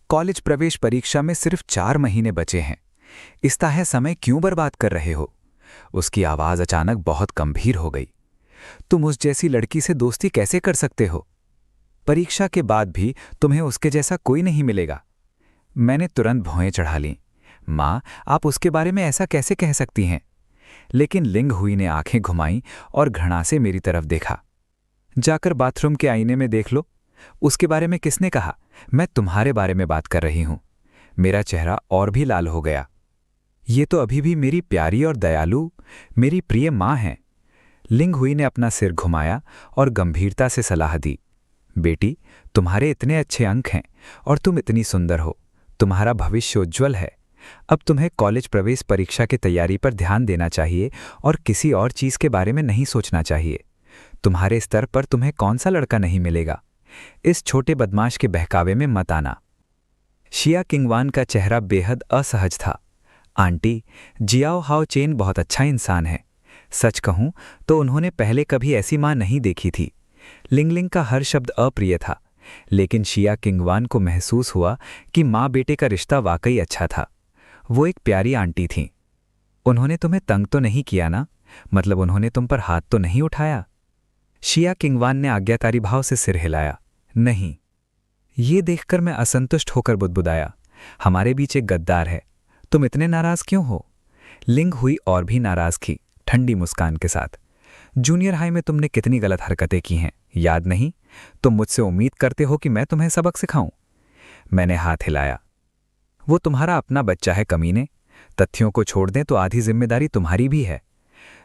College प्रवेश परीक्षा में सिर्फ 4 महीने बचे हैं। इस तरह समय क्यों बर्बाद कर रहे हो? उसकी आवाज अचानक बहुत गंभीर हो गई। तुम उस जैसी लड़की से दोस्ती कैसे कर सकते हो? परीक्षा के बाद भी तुम्हें उसके जैसा कोई नहीं मिलेगा। मैंने तुरंत भौएं चढ़ा लीं। माँ, आप उसके बारे में ऐसा कैसे कह सकती हैं? लेकिन लिंग हुई ने आंखें घुमाईं और घृणा से मेरी तरफ देखा। जाकर बाथरूम के आईने में देख लो। उसके बारे में किसने कहा? मैं तुम्हारे बारे में बात कर रही हूं। मेरा चेहरा और भी लाल हो गया। ये तो अभी भी मेरी प्यारी और दयालु, मेरी प्रिय माँ हैं। लिंग हुई ने अपना सिर घुमाया और गंभीरता से सलाह दी। बेटी, तुम्हारे इतने अच्छे अंक हैं और तुम इतनी सुंदर हो। तुम्हारा भविष्य उज्ज्वल है। अब तुम्हें कॉलेज प्रवेश परीक्षा की तैयारी पर ध्यान देना चाहिए और किसी और चीज के बारे में नहीं सोचना चाहिए। तुम्हारे स्तर पर तुम्हें कौन सा लड़का नहीं मिलेगा? इस छोटे बदमाश के बहकावे में मत आना। शिया किंगवान का चेहरा बेहद असहज था। आंटी, जियाओ हाओ चेन बहुत अच्छा इंसान है। सच कहूं तो उन्होंने पहले कभी ऐसी मां नहीं देखी थी। लिंगलिंग का हर शब्द अप्रिय था, लेकिन शिया किंगवान को महसूस हुआ कि माँ बेटे का रिश्ता वाकई अच्छा था। वो एक प्यारी आंटी थीं। उन्होंने तुम्हें तंग तो नहीं किया ना? मतलब उन्होंने तुम पर हाथ तो नहीं उठाया? शिया किंगवान ने आज्ञाकारी भाव से सिर हिलाया। नहीं। ये देखकर मैं असंतुष्ट होकर बुदबुदाया, हमारे बीच एक गद्दार है। तुम इतने नाराज क्यों हो? लिंग हुई और भी नाराज थी, ठंडी मुस्कान के साथ। जूनियर हाई में तुमने कितनी गलत हरकतें की हैं, याद नहीं? तुम मुझसे उम्मीद करते हो कि मैं तुम्हें सबक सिखाऊं? मैंने हाथ हिलाया। वो तुम्हारा अपना बच्चा है कमीने। तथ्यों को छोड़ दें तो आधी जिम्मेदारी तुम्हारी भी है।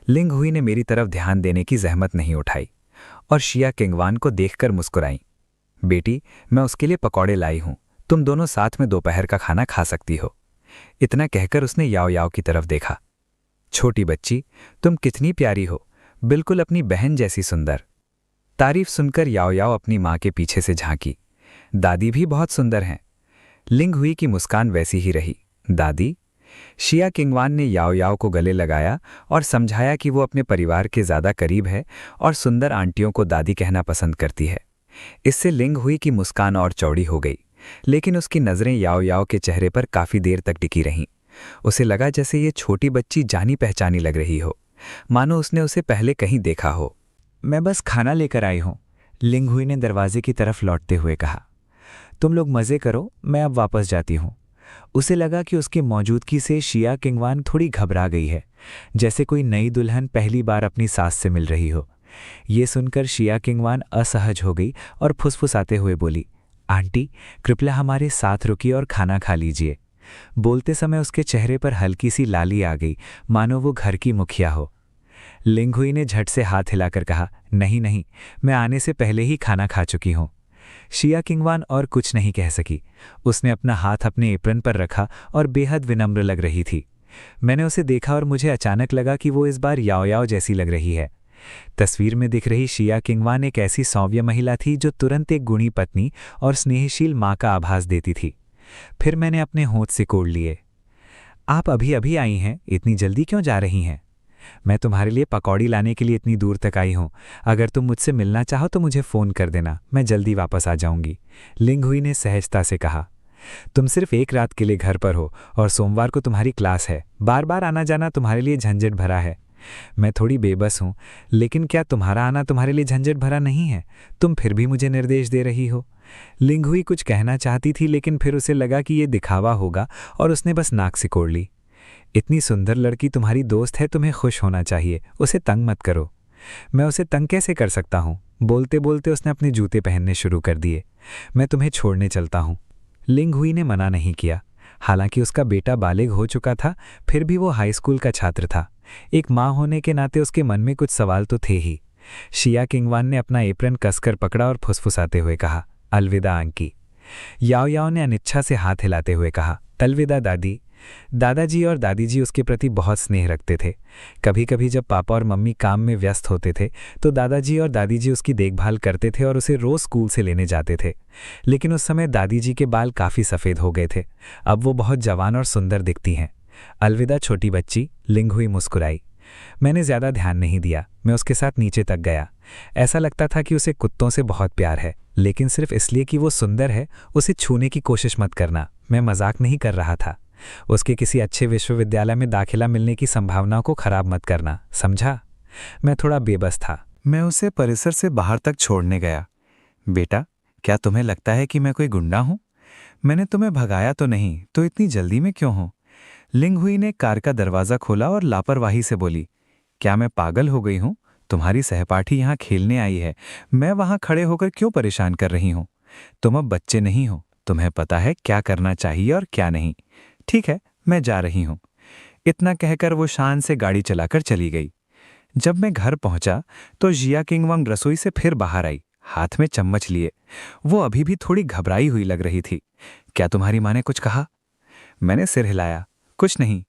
लिंग हुई ने मेरी तरफ ध्यान देने की जहमत नहीं उठाई और शिया किंगवान को देखकर मुस्कुराई। बेटी, मैं उसके लिए पकौड़े लाई हूं। तुम दोनों साथ में दोपहर का खाना खा सकती हो। इतना कहकर उसने याओ याओ की तरफ देखा। छोटी बच्ची, तुम कितनी प्यारी हो, बिल्कुल अपनी बहन जैसी सुंदर। तारीफ सुनकर याओ याओ अपनी माँ के पीछे से झांकी। दादी भी बहुत सुंदर हैं। लिंग हुई की मुस्कान वैसी ही रही। दादी? शिया किंगवान ने याओ याओ को गले लगाया और समझाया कि वो अपने परिवार के ज्यादा करीब है और सुंदर आंटियों को दादी कहना पसंद करती है। इससे लिंग हुई की मुस्कान और चौड़ी हो गई, लेकिन उसकी नजरें याओ याओ के चेहरे पर काफी देर तक टिकी रहीं। उसे लगा जैसे ये छोटी बच्ची जानी पहचानी लग रही हो, मानो उसने उसे पहले कहीं देखा हो। मैं बस खाना लेकर आई हूं, लिंग हुई ने दरवाजे की तरफ लौटते हुए कहा। तुम लोग मजे करो, मैं अब वापस जाती हूं। उसे लगा कि उसकी मौजूदगी से शिया किंगवान थोड़ी घबरा गई है, जैसे कोई नई दुल्हन पहली बार अपनी सास से मिल रही हो। ये सुनकर शिया किंगवान असहज हो गई और फुसफुसाते हुए बोली, आंटी, कृपया हमारे साथ रुकिए और खाना खा लीजिए। बोलते समय उसके चेहरे पर हल्की सी लाली आ गई, मानो वो घर की मुखिया हो। लिंग हुई ने झट से हाथ हिलाकर कहा, नहीं नहीं, मैं आने से पहले ही खाना खा चुकी हूं। शिया किंगवान और कुछ नहीं कह सकी। उसने अपना हाथ अपने एप्रन पर रखा और बेहद विनम्र लग रही थी। मैंने उसे देखा और मुझे अचानक लगा कि वो इस बार याओ याओ जैसी लग रही है। तस्वीर में दिख रही शिया किंगवान एक ऐसी सौम्य महिला थी जो तुरंत एक गुणी पत्नी और स्नेहशील माँ का आभास देती थी। फिर मैंने अपने होंठ सिकोड़ लिए। आप अभी अभी आई हैं, इतनी जल्दी क्यों जा रही हैं? मैं तुम्हारे लिए पकौड़ी लाने के लिए इतनी दूर तक आई हूं। अगर तुम मुझसे मिलना चाहो तो मुझे फ़ोन कर देना, मैं जल्दी वापस आ जाऊंगी, लिंग हुई ने सहजता से कहा। तुम सिर्फ एक रात के लिए घर पर हो और सोमवार को तुम्हारी क्लास है। बार बार आना जाना तुम्हारे लिए झंझट भरा है। मैं थोड़ी बेबस हूं, लेकिन क्या तुम्हारा आना तुम्हारे लिए झंझट भरा नहीं है? तुम फिर भी मुझे निर्देश दे रही हो। लिंग हुई कुछ कहना चाहती थी, लेकिन फिर उसे लगा कि ये दिखावा होगा और उसने बस नाक सिकोड़ ली। इतनी सुंदर लड़की तुम्हारी दोस्त है, तुम्हें खुश होना चाहिए, उसे तंग मत करो। मैं उसे तंग कैसे कर सकता हूँ? बोलते बोलते उसने अपने जूते पहनने शुरू कर दिए। मैं तुम्हें छोड़ने चलता हूँ। लिंग हुई ने मना नहीं किया। हालांकि उसका बेटा बालिग हो चुका था, फिर भी वो हाई स्कूल का छात्र था। एक माँ होने के नाते उसके मन में कुछ सवाल तो थे ही। शिया किंगवान ने अपना एप्रन कसकर पकड़ा और फुसफुसाते हुए कहा, अलविदा अंकी। याओ याओ ने अनिच्छा से हाथ हिलाते हुए कहा, अलविदा दादी। दादाजी और दादी जी उसके प्रति बहुत स्नेह रखते थे। कभी कभी जब पापा और मम्मी काम में व्यस्त होते थे तो दादाजी और दादी जी उसकी देखभाल करते थे और उसे रोज स्कूल से लेने जाते थे। लेकिन उस समय दादी जी के बाल काफ़ी सफ़ेद हो गए थे। अब वो बहुत जवान और सुंदर दिखती हैं। अलविदा छोटी बच्ची, लिंग हुई मुस्कुराई। मैंने ज़्यादा ध्यान नहीं दिया। मैं उसके साथ नीचे तक गया। ऐसा लगता था कि उसे कुत्तों से बहुत प्यार है, लेकिन सिर्फ इसलिए कि वो सुंदर है उसे छूने की कोशिश मत करना। मैं मजाक नहीं कर रहा था। उसके किसी अच्छे विश्वविद्यालय में दाखिला मिलने की संभावनाओं को खराब मत करना, समझा? मैं थोड़ा बेबस था। मैं उसे परिसर से बाहर तक छोड़ने गया। बेटा, क्या तुम्हें लगता है कि मैं कोई गुंडा हूं? मैंने तुम्हें भगाया तो नहीं, तो इतनी जल्दी में क्यों हो? लिंग हुई ने कार का दरवाजा खोला और लापरवाही से बोली, क्या मैं पागल हो गई हूं? तुम्हारी सहपाठी यहां खेलने आई है, मैं वहां खड़े होकर क्यों परेशान कर रही हूं? तुम अब बच्चे नहीं हो, तुम्हें पता है क्या करना चाहिए और क्या नहीं। ठीक है, मैं जा रही हूं। इतना कहकर वो शान से गाड़ी चलाकर चली गई। जब मैं घर पहुंचा तो जिया किंगवांग रसोई से फिर बाहर आई, हाथ में चम्मच लिए। वो अभी भी थोड़ी घबराई हुई लग रही थी। क्या तुम्हारी माँ ने कुछ कहा? मैंने सिर हिलाया। कुछ नहीं।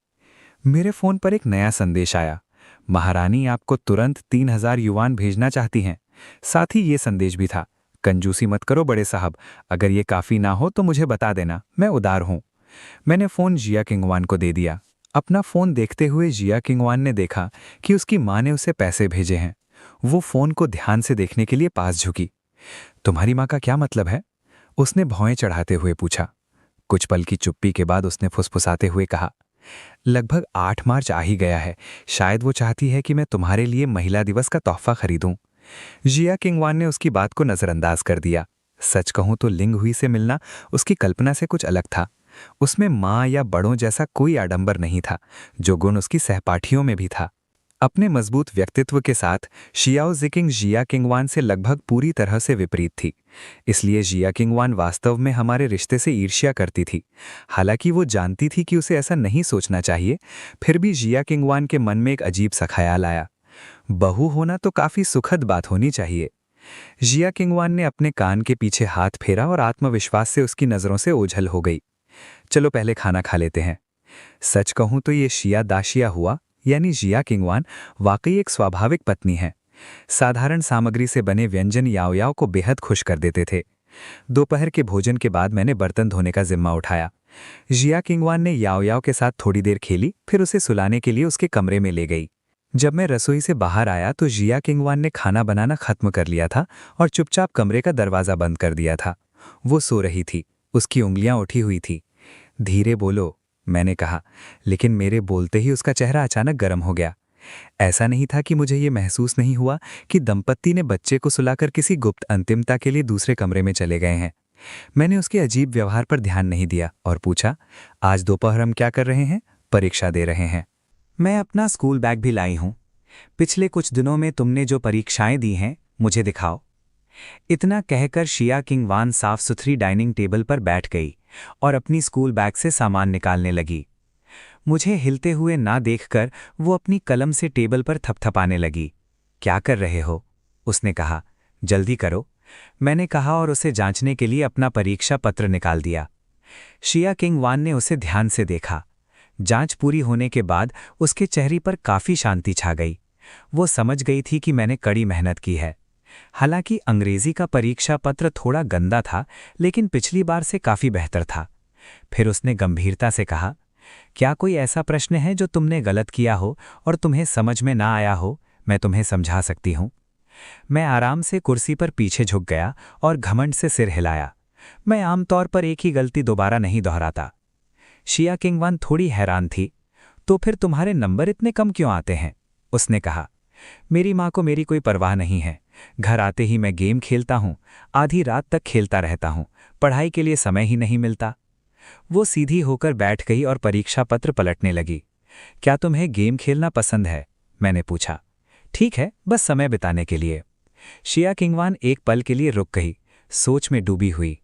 मेरे फोन पर एक नया संदेश आया। महारानी आपको तुरंत 3000 युआन भेजना चाहती हैं। साथ ही ये संदेश भी था, कंजूसी मत करो बड़े साहब, अगर ये काफी ना हो तो मुझे बता देना, मैं उदार हूं। मैंने फोन जिया किंगवान को दे दिया। अपना फोन देखते हुए जिया किंगवान ने देखा कि उसकी मां ने उसे पैसे भेजे हैं। वो फोन को ध्यान से देखने के लिए पास झुकी। तुम्हारी माँ का क्या मतलब है? उसने भौएं चढ़ाते हुए पूछा। कुछ पल की चुप्पी के बाद उसने फुसफुसाते हुए कहा, लगभग 8 मार्च आ ही गया है, शायद वो चाहती है कि मैं तुम्हारे लिए महिला दिवस का तोहफा खरीदूं। जिया किंगवान ने उसकी बात को नजरअंदाज कर दिया। सच कहूं तो लिंग हुई से मिलना उसकी कल्पना से कुछ अलग था। उसमें माँ या बड़ों जैसा कोई आडंबर नहीं था, जो गुण उसकी सहपाठियों में भी था। अपने मजबूत व्यक्तित्व के साथ शियाओ जिकिंग जिया किंगवान से लगभग पूरी तरह से विपरीत थी। इसलिए जिया किंगवान वास्तव में हमारे रिश्ते से ईर्ष्या करती थी। हालांकि वो जानती थी कि उसे ऐसा नहीं सोचना चाहिए, फिर भी जिया किंगवान के मन में एक अजीब सा ख्याल आया। बहू होना तो काफी सुखद बात होनी चाहिए। जिया किंगवान ने अपने कान के पीछे हाथ फेरा और आत्मविश्वास से उसकी नजरों से ओझल हो गई। चलो पहले खाना खा लेते हैं। सच कहूं तो ये शिया दाशिया हुआ, यानी जिया किंगवान वाकई एक स्वाभाविक पत्नी है। साधारण सामग्री से बने व्यंजन याओ याओ को बेहद खुश कर देते थे। दोपहर के भोजन के बाद मैंने बर्तन धोने का जिम्मा उठाया। जिया किंगवान ने याओ याओ के साथ थोड़ी देर खेली, फिर उसे सुलाने के लिए उसके कमरे में ले गई। जब मैं रसोई से बाहर आया तो जिया किंगवान ने खाना बनाना खत्म कर लिया था और चुपचाप कमरे का दरवाजा बंद कर दिया था। वो सो रही थी, उसकी उंगलियां उठी हुई थी। धीरे बोलो, मैंने कहा, लेकिन मेरे बोलते ही उसका चेहरा अचानक गर्म हो गया। ऐसा नहीं था कि मुझे ये महसूस नहीं हुआ कि दंपत्ति ने बच्चे को सुलाकर किसी गुप्त अंतिमता के लिए दूसरे कमरे में चले गए हैं। मैंने उसके अजीब व्यवहार पर ध्यान नहीं दिया और पूछा, आज दोपहर हम क्या कर रहे हैं? परीक्षा दे रहे हैं। मैं अपना स्कूल बैग भी लाई हूं। पिछले कुछ दिनों में तुमने जो परीक्षाएं दी हैं, मुझे दिखाओ। इतना कहकर शिया किंगवान साफ सुथरी डाइनिंग टेबल पर बैठ गई और अपनी स्कूल बैग से सामान निकालने लगी। मुझे हिलते हुए ना देखकर वो अपनी कलम से टेबल पर थपथपाने लगी। क्या कर रहे हो? उसने कहा। जल्दी करो, मैंने कहा और उसे जांचने के लिए अपना परीक्षा पत्र निकाल दिया। शिया किंगवान ने उसे ध्यान से देखा। जांच पूरी होने के बाद उसके चेहरे पर काफी शांति छा गई। वो समझ गई थी कि मैंने कड़ी मेहनत की है। हालांकि अंग्रेजी का परीक्षा पत्र थोड़ा गंदा था, लेकिन पिछली बार से काफी बेहतर था। फिर उसने गंभीरता से कहा, क्या कोई ऐसा प्रश्न है जो तुमने गलत किया हो और तुम्हें समझ में ना आया हो? मैं तुम्हें समझा सकती हूं। मैं आराम से कुर्सी पर पीछे झुक गया और घमंड से सिर हिलाया। मैं आमतौर पर एक ही गलती दोबारा नहीं दोहराता। शिया किंगवान थोड़ी हैरान थी। तो फिर तुम्हारे नंबर इतने कम क्यों आते हैं? उसने कहा। मेरी माँ को मेरी कोई परवाह नहीं है। घर आते ही मैं गेम खेलता हूँ, आधी रात तक खेलता रहता हूँ, पढ़ाई के लिए समय ही नहीं मिलता। वो सीधी होकर बैठ गई और परीक्षा पत्र पलटने लगी। क्या तुम्हें गेम खेलना पसंद है? मैंने पूछा। ठीक है, बस समय बिताने के लिए। शिया किंगवान एक पल के लिए रुक गई, सोच में डूबी हुई।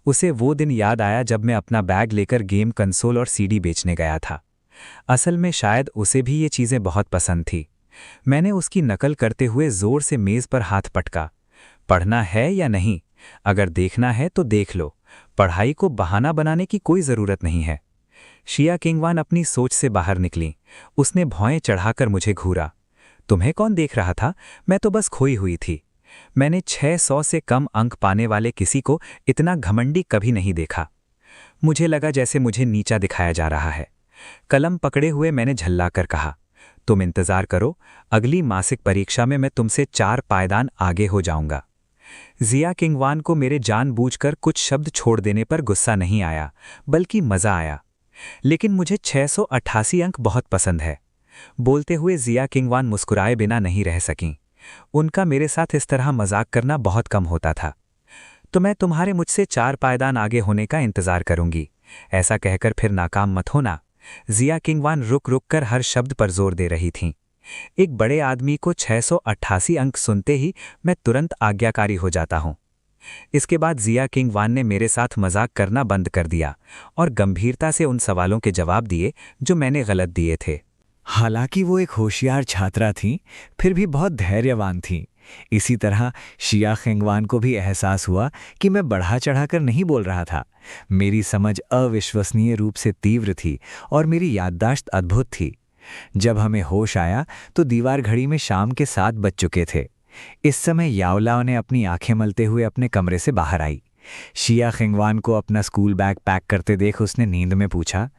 उसे वो दिन याद आया जब मैं अपना बैग लेकर गेम कंसोल और सीडी बेचने गया था। असल में शायद उसे भी ये चीज़ें बहुत पसंद थी। मैंने उसकी नकल करते हुए जोर से मेज पर हाथ पटका। पढ़ना है या नहीं? अगर देखना है तो देख लो, पढ़ाई को बहाना बनाने की कोई जरूरत नहीं है। शिया किंगवान अपनी सोच से बाहर निकली। उसने भौएं चढ़ाकर मुझे घूरा। तुम्हें कौन देख रहा था? मैं तो बस खोई हुई थी। मैंने 600 से कम अंक पाने वाले किसी को इतना घमंडी कभी नहीं देखा। मुझे लगा जैसे मुझे नीचा दिखाया जा रहा है। कलम पकड़े हुए मैंने झल्लाकर कहा, तुम इंतजार करो, अगली मासिक परीक्षा में मैं तुमसे 4 पायदान आगे हो जाऊंगा। जिया किंगवान को मेरे जानबूझकर कुछ शब्द छोड़ देने पर गुस्सा नहीं आया, बल्कि मजा आया। लेकिन मुझे 688 अंक बहुत पसंद है। बोलते हुए जिया किंगवान मुस्कुराए बिना नहीं रह सकीं। उनका मेरे साथ इस तरह मजाक करना बहुत कम होता था। तो मैं तुम्हारे मुझसे 4 पायदान आगे होने का इंतजार करूंगी, ऐसा कहकर फिर नाकाम मत होना। जिया किंगवान रुक रुक कर हर शब्द पर जोर दे रही थीं। एक बड़े आदमी को 688 अंक सुनते ही मैं तुरंत आज्ञाकारी हो जाता हूं। इसके बाद जिया किंगवान ने मेरे साथ मजाक करना बंद कर दिया और गंभीरता से उन सवालों के जवाब दिए जो मैंने गलत दिए थे। हालांकि वो एक होशियार छात्रा थीं, फिर भी बहुत धैर्यवान थीं। इसी तरह शिया खिंगवान को भी एहसास हुआ कि मैं बढ़ा चढ़ाकर नहीं बोल रहा था। मेरी समझ अविश्वसनीय रूप से तीव्र थी और मेरी याददाश्त अद्भुत थी। जब हमें होश आया तो दीवार घड़ी में शाम के 7 बज चुके थे। इस समय याओलाओ ने अपनी आंखें मलते हुए अपने कमरे से बाहर आई। शिया खिंगवान को अपना स्कूल बैग पैक करते देख उसने नींद में पूछा,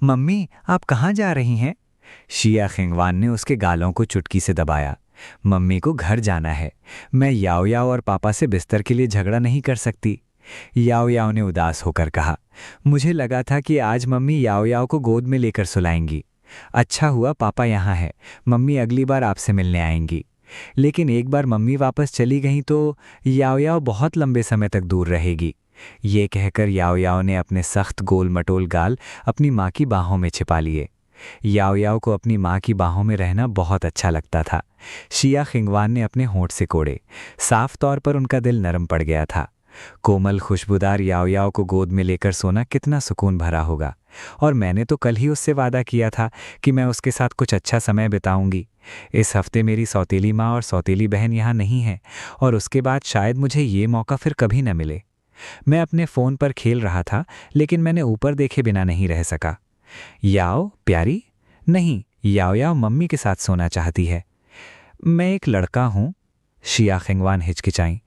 मम्मी आप कहाँ जा रही हैं? शिया खिंगवान ने उसके गालों को चुटकी से दबाया। मम्मी को घर जाना है, मैं याओ याओ और पापा से बिस्तर के लिए झगड़ा नहीं कर सकती। याओ याओ ने उदास होकर कहा, मुझे लगा था कि आज मम्मी याओ याओ को गोद में लेकर सुलाएंगी। अच्छा हुआ पापा यहाँ है, मम्मी अगली बार आपसे मिलने आएंगी। लेकिन एक बार मम्मी वापस चली गई तो याओ याओ बहुत लंबे समय तक दूर रहेगी। ये कहकर याओ याओ ने अपने सख्त गोल मटोल गाल अपनी माँ की बाहों में छिपा लिए। याओ याओ को अपनी माँ की बाहों में रहना बहुत अच्छा लगता था। शिया खिंगवान ने अपने होंठ से कोड़े। साफ तौर पर उनका दिल नरम पड़ गया था। कोमल खुशबूदार याओ याओ को गोद में लेकर सोना कितना सुकून भरा होगा। और मैंने तो कल ही उससे वादा किया था कि मैं उसके साथ कुछ अच्छा समय बिताऊंगी। इस हफ्ते मेरी सौतेली माँ और सौतेली बहन यहाँ नहीं है और उसके बाद शायद मुझे ये मौका फिर कभी न मिले। मैं अपने फ़ोन पर खेल रहा था, लेकिन मैंने ऊपर देखे बिना नहीं रह सका। याओ प्यारी, नहीं, याओ याओ मम्मी के साथ सोना चाहती है। मैं एक लड़का हूँ। शिया खिंगवान हिचकिचाई।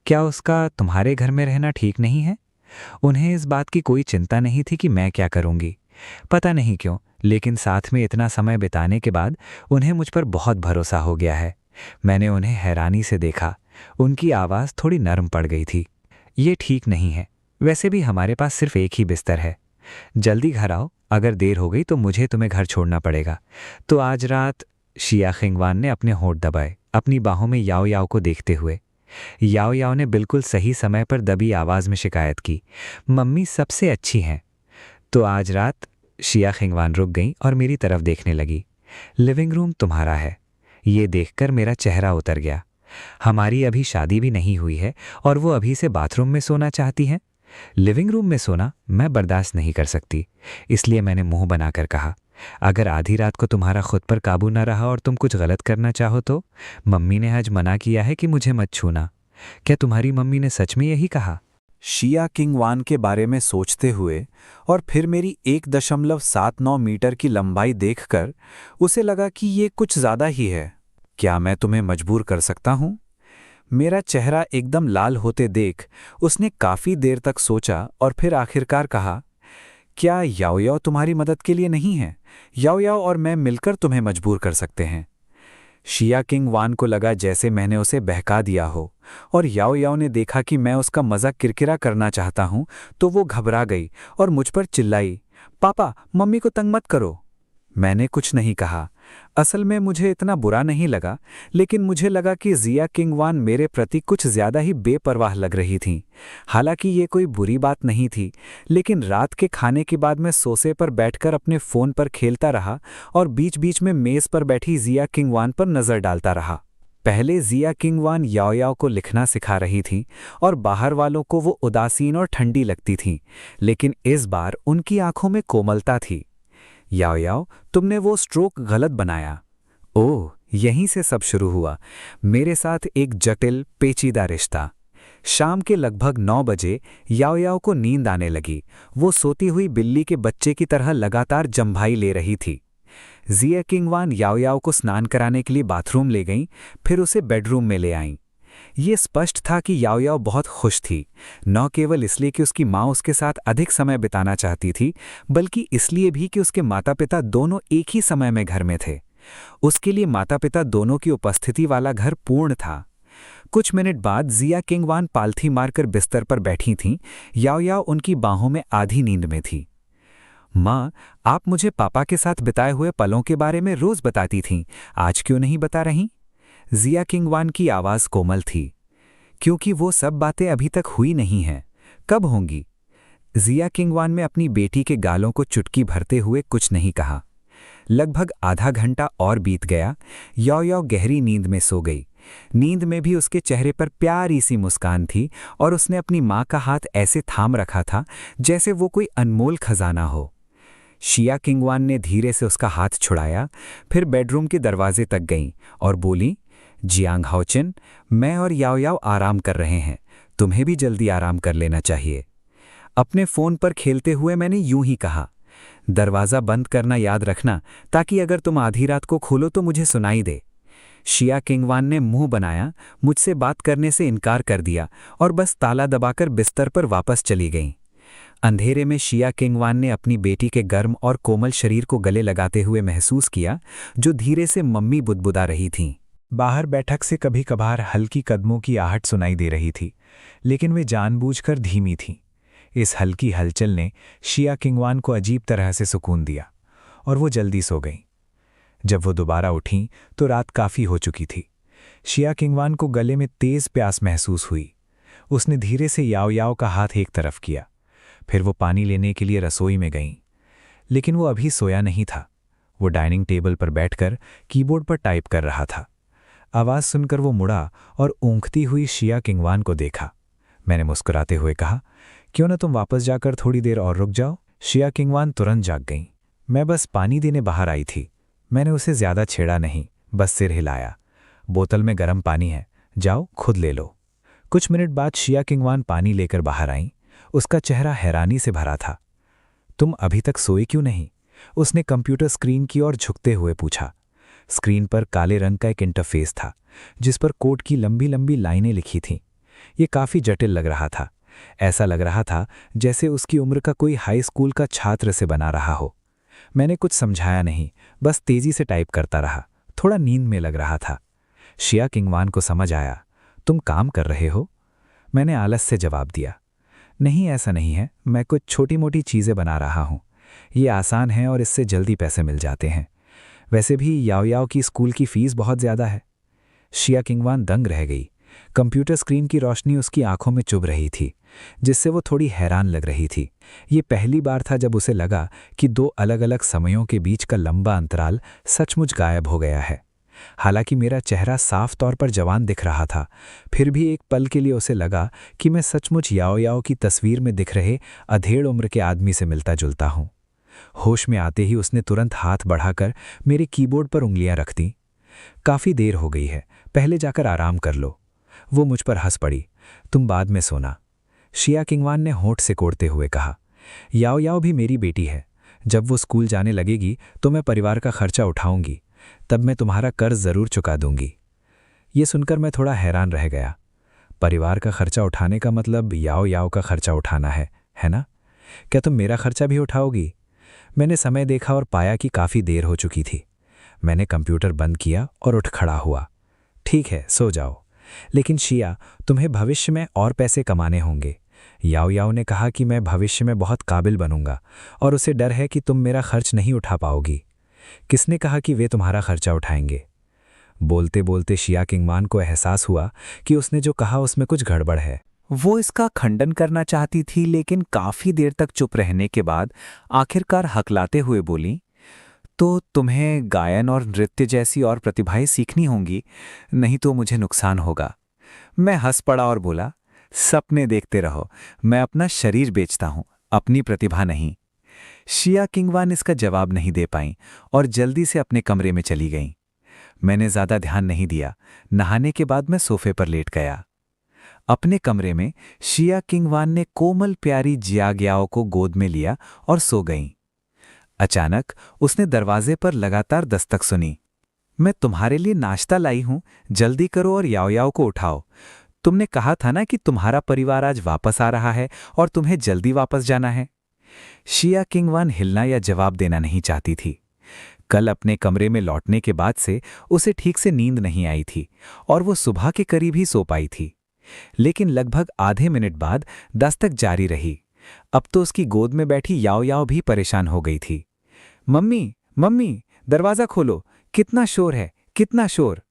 क्या उसका तुम्हारे घर में रहना ठीक नहीं है? उन्हें इस बात की कोई चिंता नहीं थी कि मैं क्या करूंगी। पता नहीं क्यों, लेकिन साथ में इतना समय बिताने के बाद उन्हें मुझ पर बहुत भरोसा हो गया है। मैंने उन्हें हैरानी से देखा। उनकी आवाज़ थोड़ी नरम पड़ गई थी। ये ठीक नहीं है। वैसे भी हमारे पास सिर्फ एक ही बिस्तर है। जल्दी घर आओ, अगर देर हो गई तो मुझे तुम्हें घर छोड़ना पड़ेगा। तो आज रात। शिया खिंगवान ने अपने होंठ दबाए, अपनी बाहों में याओ याओ को देखते हुए। याओ याओ ने बिल्कुल सही समय पर दबी आवाज़ में शिकायत की, मम्मी सबसे अच्छी हैं। तो आज रात। शिया खिंगवान रुक गई और मेरी तरफ देखने लगी। लिविंग रूम तुम्हारा है। ये देखकर मेरा चेहरा उतर गया। हमारी अभी शादी भी नहीं हुई है और वो अभी से बाथरूम में सोना चाहती हैं। लिविंग रूम में सोना मैं बर्दाश्त नहीं कर सकती। इसलिए मैंने मुंह बनाकर कहा, अगर आधी रात को तुम्हारा खुद पर काबू ना रहा और तुम कुछ गलत करना चाहो तो? मम्मी ने आज मना किया है कि मुझे मत छूना। क्या तुम्हारी मम्मी ने सच में यही कहा? शिया किंगवान के बारे में सोचते हुए और फिर मेरी 1.79 मीटर की लंबाई देखकर उसे लगा कि ये कुछ ज़्यादा ही है। क्या मैं तुम्हें मजबूर कर सकता हूँ? मेरा चेहरा एकदम लाल होते देख उसने काफ़ी देर तक सोचा और फिर आखिरकार कहा, क्या याओ याओ तुम्हारी मदद के लिए नहीं है? याओ याओ और मैं मिलकर तुम्हें मजबूर कर सकते हैं। शिया किंगवान को लगा जैसे मैंने उसे बहका दिया हो और याओ याओ ने देखा कि मैं उसका मजाक किरकिरा करना चाहता हूं तो वो घबरा गई और मुझ पर चिल्लाई, पापा मम्मी को तंग मत करो। मैंने कुछ नहीं कहा। असल में मुझे इतना बुरा नहीं लगा, लेकिन मुझे लगा कि जिया किंगवान मेरे प्रति कुछ ज्यादा ही बेपरवाह लग रही थीं। हालांकि ये कोई बुरी बात नहीं थी, लेकिन रात के खाने के बाद मैं सोफे पर बैठकर अपने फ़ोन पर खेलता रहा और बीच बीच में मेज़ पर बैठी जिया किंगवान पर नज़र डालता रहा। पहले जिया किंगवान याओ याओ को लिखना सिखा रही थीं और बाहर वालों को वो उदासीन और ठंडी लगती थीं, लेकिन इस बार उनकी आंखों में कोमलता थी। याओ याओ, तुमने वो स्ट्रोक गलत बनाया। ओह, यहीं से सब शुरू हुआ। मेरे साथ एक जटिल पेचीदा रिश्ता। शाम के लगभग 9 बजे याओ याओ को नींद आने लगी। वो सोती हुई बिल्ली के बच्चे की तरह लगातार जम्भाई ले रही थी। जिया किंगवान याओ याओ को स्नान कराने के लिए बाथरूम ले गईं, फिर उसे बेडरूम में ले आईं। ये स्पष्ट था कि याओ याओ बहुत खुश थी, न केवल इसलिए कि उसकी माँ उसके साथ अधिक समय बिताना चाहती थी, बल्कि इसलिए भी कि उसके माता पिता दोनों एक ही समय में घर में थे। उसके लिए माता पिता दोनों की उपस्थिति वाला घर पूर्ण था। कुछ मिनट बाद जिया किंगवान पालथी मारकर बिस्तर पर बैठी थीं। याओ याओ उनकी बाहों में आधी नींद में थी। माँ, आप मुझे पापा के साथ बिताए हुए पलों के बारे में रोज बताती थीं, आज क्यों नहीं बता रहीं? जिया किंगवान की आवाज कोमल थी। क्योंकि वो सब बातें अभी तक हुई नहीं हैं। कब होंगी? जिया किंगवान ने अपनी बेटी के गालों को चुटकी भरते हुए कुछ नहीं कहा। लगभग आधा घंटा और बीत गया। याओ याओ गहरी नींद में सो गई। नींद में भी उसके चेहरे पर प्यारी सी मुस्कान थी और उसने अपनी माँ का हाथ ऐसे थाम रखा था जैसे वो कोई अनमोल खजाना हो। शिया किंगवान ने धीरे से उसका हाथ छुड़ाया, फिर बेडरूम के दरवाजे तक गईं और बोली, जियांग हाओचिन, मैं और याओ याओ आराम कर रहे हैं, तुम्हें भी जल्दी आराम कर लेना चाहिए। अपने फोन पर खेलते हुए मैंने यूं ही कहा, दरवाज़ा बंद करना याद रखना, ताकि अगर तुम आधी रात को खोलो तो मुझे सुनाई दे। शिया किंगवान ने मुंह बनाया, मुझसे बात करने से इनकार कर दिया और बस ताला दबाकर बिस्तर पर वापस चली गईं। अंधेरे में शिया किंगवान ने अपनी बेटी के गर्म और कोमल शरीर को गले लगाते हुए महसूस किया, जो धीरे से मम्मी बुदबुदा रही थीं। बाहर बैठक से कभी कभार हल्की कदमों की आहट सुनाई दे रही थी, लेकिन वे जानबूझकर धीमी थीं। इस हल्की हलचल ने शिया किंगवान को अजीब तरह से सुकून दिया और वो जल्दी सो गईं। जब वो दोबारा उठीं तो रात काफ़ी हो चुकी थी। शिया किंगवान को गले में तेज प्यास महसूस हुई। उसने धीरे से याओ याओ का हाथ एक तरफ किया, फिर वो पानी लेने के लिए रसोई में गईं। लेकिन वो अभी सोया नहीं था। वो डाइनिंग टेबल पर बैठकर कीबोर्ड पर टाइप कर रहा था। आवाज़ सुनकर वो मुड़ा और ऊँघती हुई शिया किंगवान को देखा। मैंने मुस्कुराते हुए कहा, क्यों न तुम वापस जाकर थोड़ी देर और रुक जाओ? शिया किंगवान तुरंत जाग गईं। मैं बस पानी देने बाहर आई थी। मैंने उसे ज़्यादा छेड़ा नहीं, बस सिर हिलाया। बोतल में गर्म पानी है, जाओ खुद ले लो। कुछ मिनट बाद शिया किंगवान पानी लेकर बाहर आईं। उसका चेहरा हैरानी से भरा था। तुम अभी तक सोए क्यों नहीं? उसने कंप्यूटर स्क्रीन की ओर झुकते हुए पूछा। स्क्रीन पर काले रंग का एक इंटरफेस था, जिस पर कोड की लंबी लंबी लाइनें लिखी थीं। ये काफ़ी जटिल लग रहा था। ऐसा लग रहा था जैसे उसकी उम्र का कोई हाई स्कूल का छात्र से बना रहा हो। मैंने कुछ समझाया नहीं, बस तेजी से टाइप करता रहा। थोड़ा नींद में लग रहा था। शिया किंगवान को समझ आया, तुम काम कर रहे हो? मैंने आलस से जवाब दिया, नहीं ऐसा नहीं है, मैं कुछ छोटी मोटी चीज़ें बना रहा हूँ। ये आसान है और इससे जल्दी पैसे मिल जाते हैं। वैसे भी याओ याओ की स्कूल की फ़ीस बहुत ज़्यादा है। शिया किंगवान दंग रह गई। कंप्यूटर स्क्रीन की रोशनी उसकी आंखों में चुभ रही थी, जिससे वो थोड़ी हैरान लग रही थी। ये पहली बार था जब उसे लगा कि दो अलग अलग समयों के बीच का लंबा अंतराल सचमुच गायब हो गया है। हालांकि मेरा चेहरा साफ तौर पर जवान दिख रहा था, फिर भी एक पल के लिए उसे लगा कि मैं सचमुच याओ याओ की तस्वीर में दिख रहे अधेड़ उम्र के आदमी से मिलता जुलता हूँ। होश में आते ही उसने तुरंत हाथ बढ़ाकर मेरे कीबोर्ड पर उंगलियां रख दी। काफ़ी देर हो गई है, पहले जाकर आराम कर लो। वो मुझ पर हंस पड़ी, तुम बाद में सोना। शिया किंगवान ने होंठ सिकोड़ते हुए कहा, याओ याओ भी मेरी बेटी है। जब वो स्कूल जाने लगेगी तो मैं परिवार का खर्चा उठाऊंगी, तब मैं तुम्हारा कर्ज ज़रूर चुका दूंगी। ये सुनकर मैं थोड़ा हैरान रह गया। परिवार का खर्चा उठाने का मतलब याओ याओ का खर्चा उठाना है ना? क्या तुम मेरा खर्चा भी उठाओगी? मैंने समय देखा और पाया कि काफ़ी देर हो चुकी थी। मैंने कंप्यूटर बंद किया और उठ खड़ा हुआ। ठीक है, सो जाओ, लेकिन शिया, तुम्हें भविष्य में और पैसे कमाने होंगे। याओ याओ ने कहा कि मैं भविष्य में बहुत काबिल बनूंगा और उसे डर है कि तुम मेरा खर्च नहीं उठा पाओगी। किसने कहा कि वे तुम्हारा खर्चा उठाएंगे? बोलते बोलते शिया किंगवान को एहसास हुआ कि उसने जो कहा उसमें कुछ गड़बड़ है। वो इसका खंडन करना चाहती थी, लेकिन काफ़ी देर तक चुप रहने के बाद आखिरकार हकलाते हुए बोली, तो तुम्हें गायन और नृत्य जैसी और प्रतिभाएं सीखनी होंगी, नहीं तो मुझे नुकसान होगा। मैं हंस पड़ा और बोला, सपने देखते रहो, मैं अपना शरीर बेचता हूं, अपनी प्रतिभा नहीं। शिया किंगवान इसका जवाब नहीं दे पाईं और जल्दी से अपने कमरे में चली गईं। मैंने ज़्यादा ध्यान नहीं दिया। नहाने के बाद मैं सोफे पर लेट गया। अपने कमरे में शिया किंगवान ने कोमल प्यारी जियाग्याओ को गोद में लिया और सो गईं। अचानक उसने दरवाजे पर लगातार दस्तक सुनी। मैं तुम्हारे लिए नाश्ता लाई हूं, जल्दी करो और याओ याओ को उठाओ। तुमने कहा था ना कि तुम्हारा परिवार आज वापस आ रहा है और तुम्हें जल्दी वापस जाना है। शिया किंगवान हिलना या जवाब देना नहीं चाहती थी। कल अपने कमरे में लौटने के बाद से उसे ठीक से नींद नहीं आई थी और वो सुबह के करीब ही सो पाई थी। लेकिन लगभग आधे मिनट बाद दस्तक जारी रही। अब तो उसकी गोद में बैठी याओ याओ भी परेशान हो गई थी। मम्मी, मम्मी, दरवाज़ा खोलो, कितना शोर है, कितना शोर।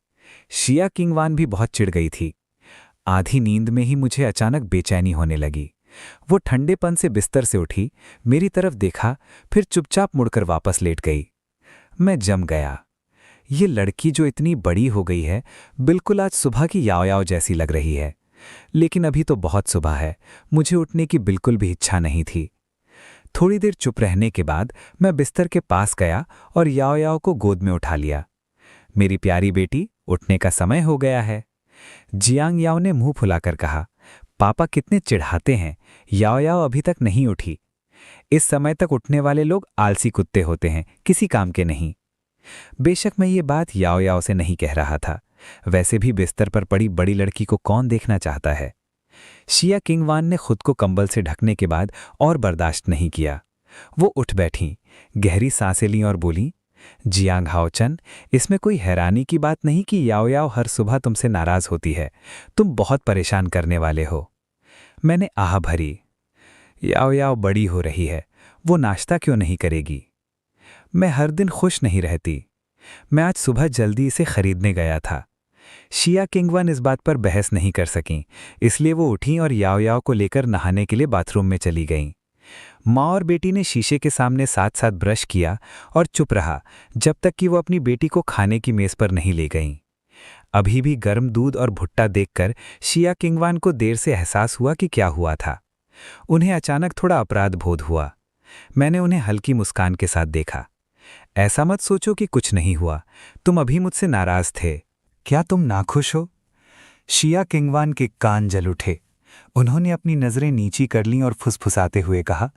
शिया किंगवान भी बहुत चिढ़ गई थी। आधी नींद में ही मुझे अचानक बेचैनी होने लगी। वो ठंडेपन से बिस्तर से उठी, मेरी तरफ देखा, फिर चुपचाप मुड़कर वापस लेट गई। मैं जम गया। ये लड़की जो इतनी बड़ी हो गई है, बिल्कुल आज सुबह की याओ याओ जैसी लग रही है। लेकिन अभी तो बहुत सुबह है, मुझे उठने की बिल्कुल भी इच्छा नहीं थी। थोड़ी देर चुप रहने के बाद मैं बिस्तर के पास गया और याओ याओ को गोद में उठा लिया। मेरी प्यारी बेटी, उठने का समय हो गया है। जियांग याओ ने मुंह फुलाकर कहा। पापा कितने चिढ़ाते हैं, याओ याओ अभी तक नहीं उठी। इस समय तक उठने वाले लोग आलसी कुत्ते होते हैं, किसी काम के नहीं। बेशक मैं ये बात याओ याओ से नहीं कह रहा था, वैसे भी बिस्तर पर पड़ी बड़ी लड़की को कौन देखना चाहता है। शिया किंगवान ने खुद को कंबल से ढकने के बाद और बर्दाश्त नहीं किया। वो उठ बैठी, गहरी सांसें लीं और बोली, जियांग हाओचन, इसमें कोई हैरानी की बात नहीं कि याओ याओ हर सुबह तुमसे नाराज होती है। तुम बहुत परेशान करने वाले हो। मैंने आह भरी। याओ याओ बड़ी हो रही है, वो नाश्ता क्यों नहीं करेगी? मैं हर दिन खुश नहीं रहती। मैं आज सुबह जल्दी इसे खरीदने गया था। शिया किंगवान इस बात पर बहस नहीं कर सकीं, इसलिए वो उठीं और याओ याओ को लेकर नहाने के लिए बाथरूम में चली गईं। माँ और बेटी ने शीशे के सामने साथ साथ ब्रश किया और चुप रहा जब तक कि वो अपनी बेटी को खाने की मेज पर नहीं ले गईं। अभी भी गर्म दूध और भुट्टा देखकर शिया किंगवान को देर से एहसास हुआ कि क्या हुआ था। उन्हें अचानक थोड़ा अपराध बोध हुआ। मैंने उन्हें हल्की मुस्कान के साथ देखा। ऐसा मत सोचो कि कुछ नहीं हुआ, तुम अभी मुझसे नाराज थे। क्या तुम नाखुश हो? शिया किंगवान के कान जल उठे। उन्होंने अपनी नज़रें नीची कर लीं और फुसफुसाते हुए कहा,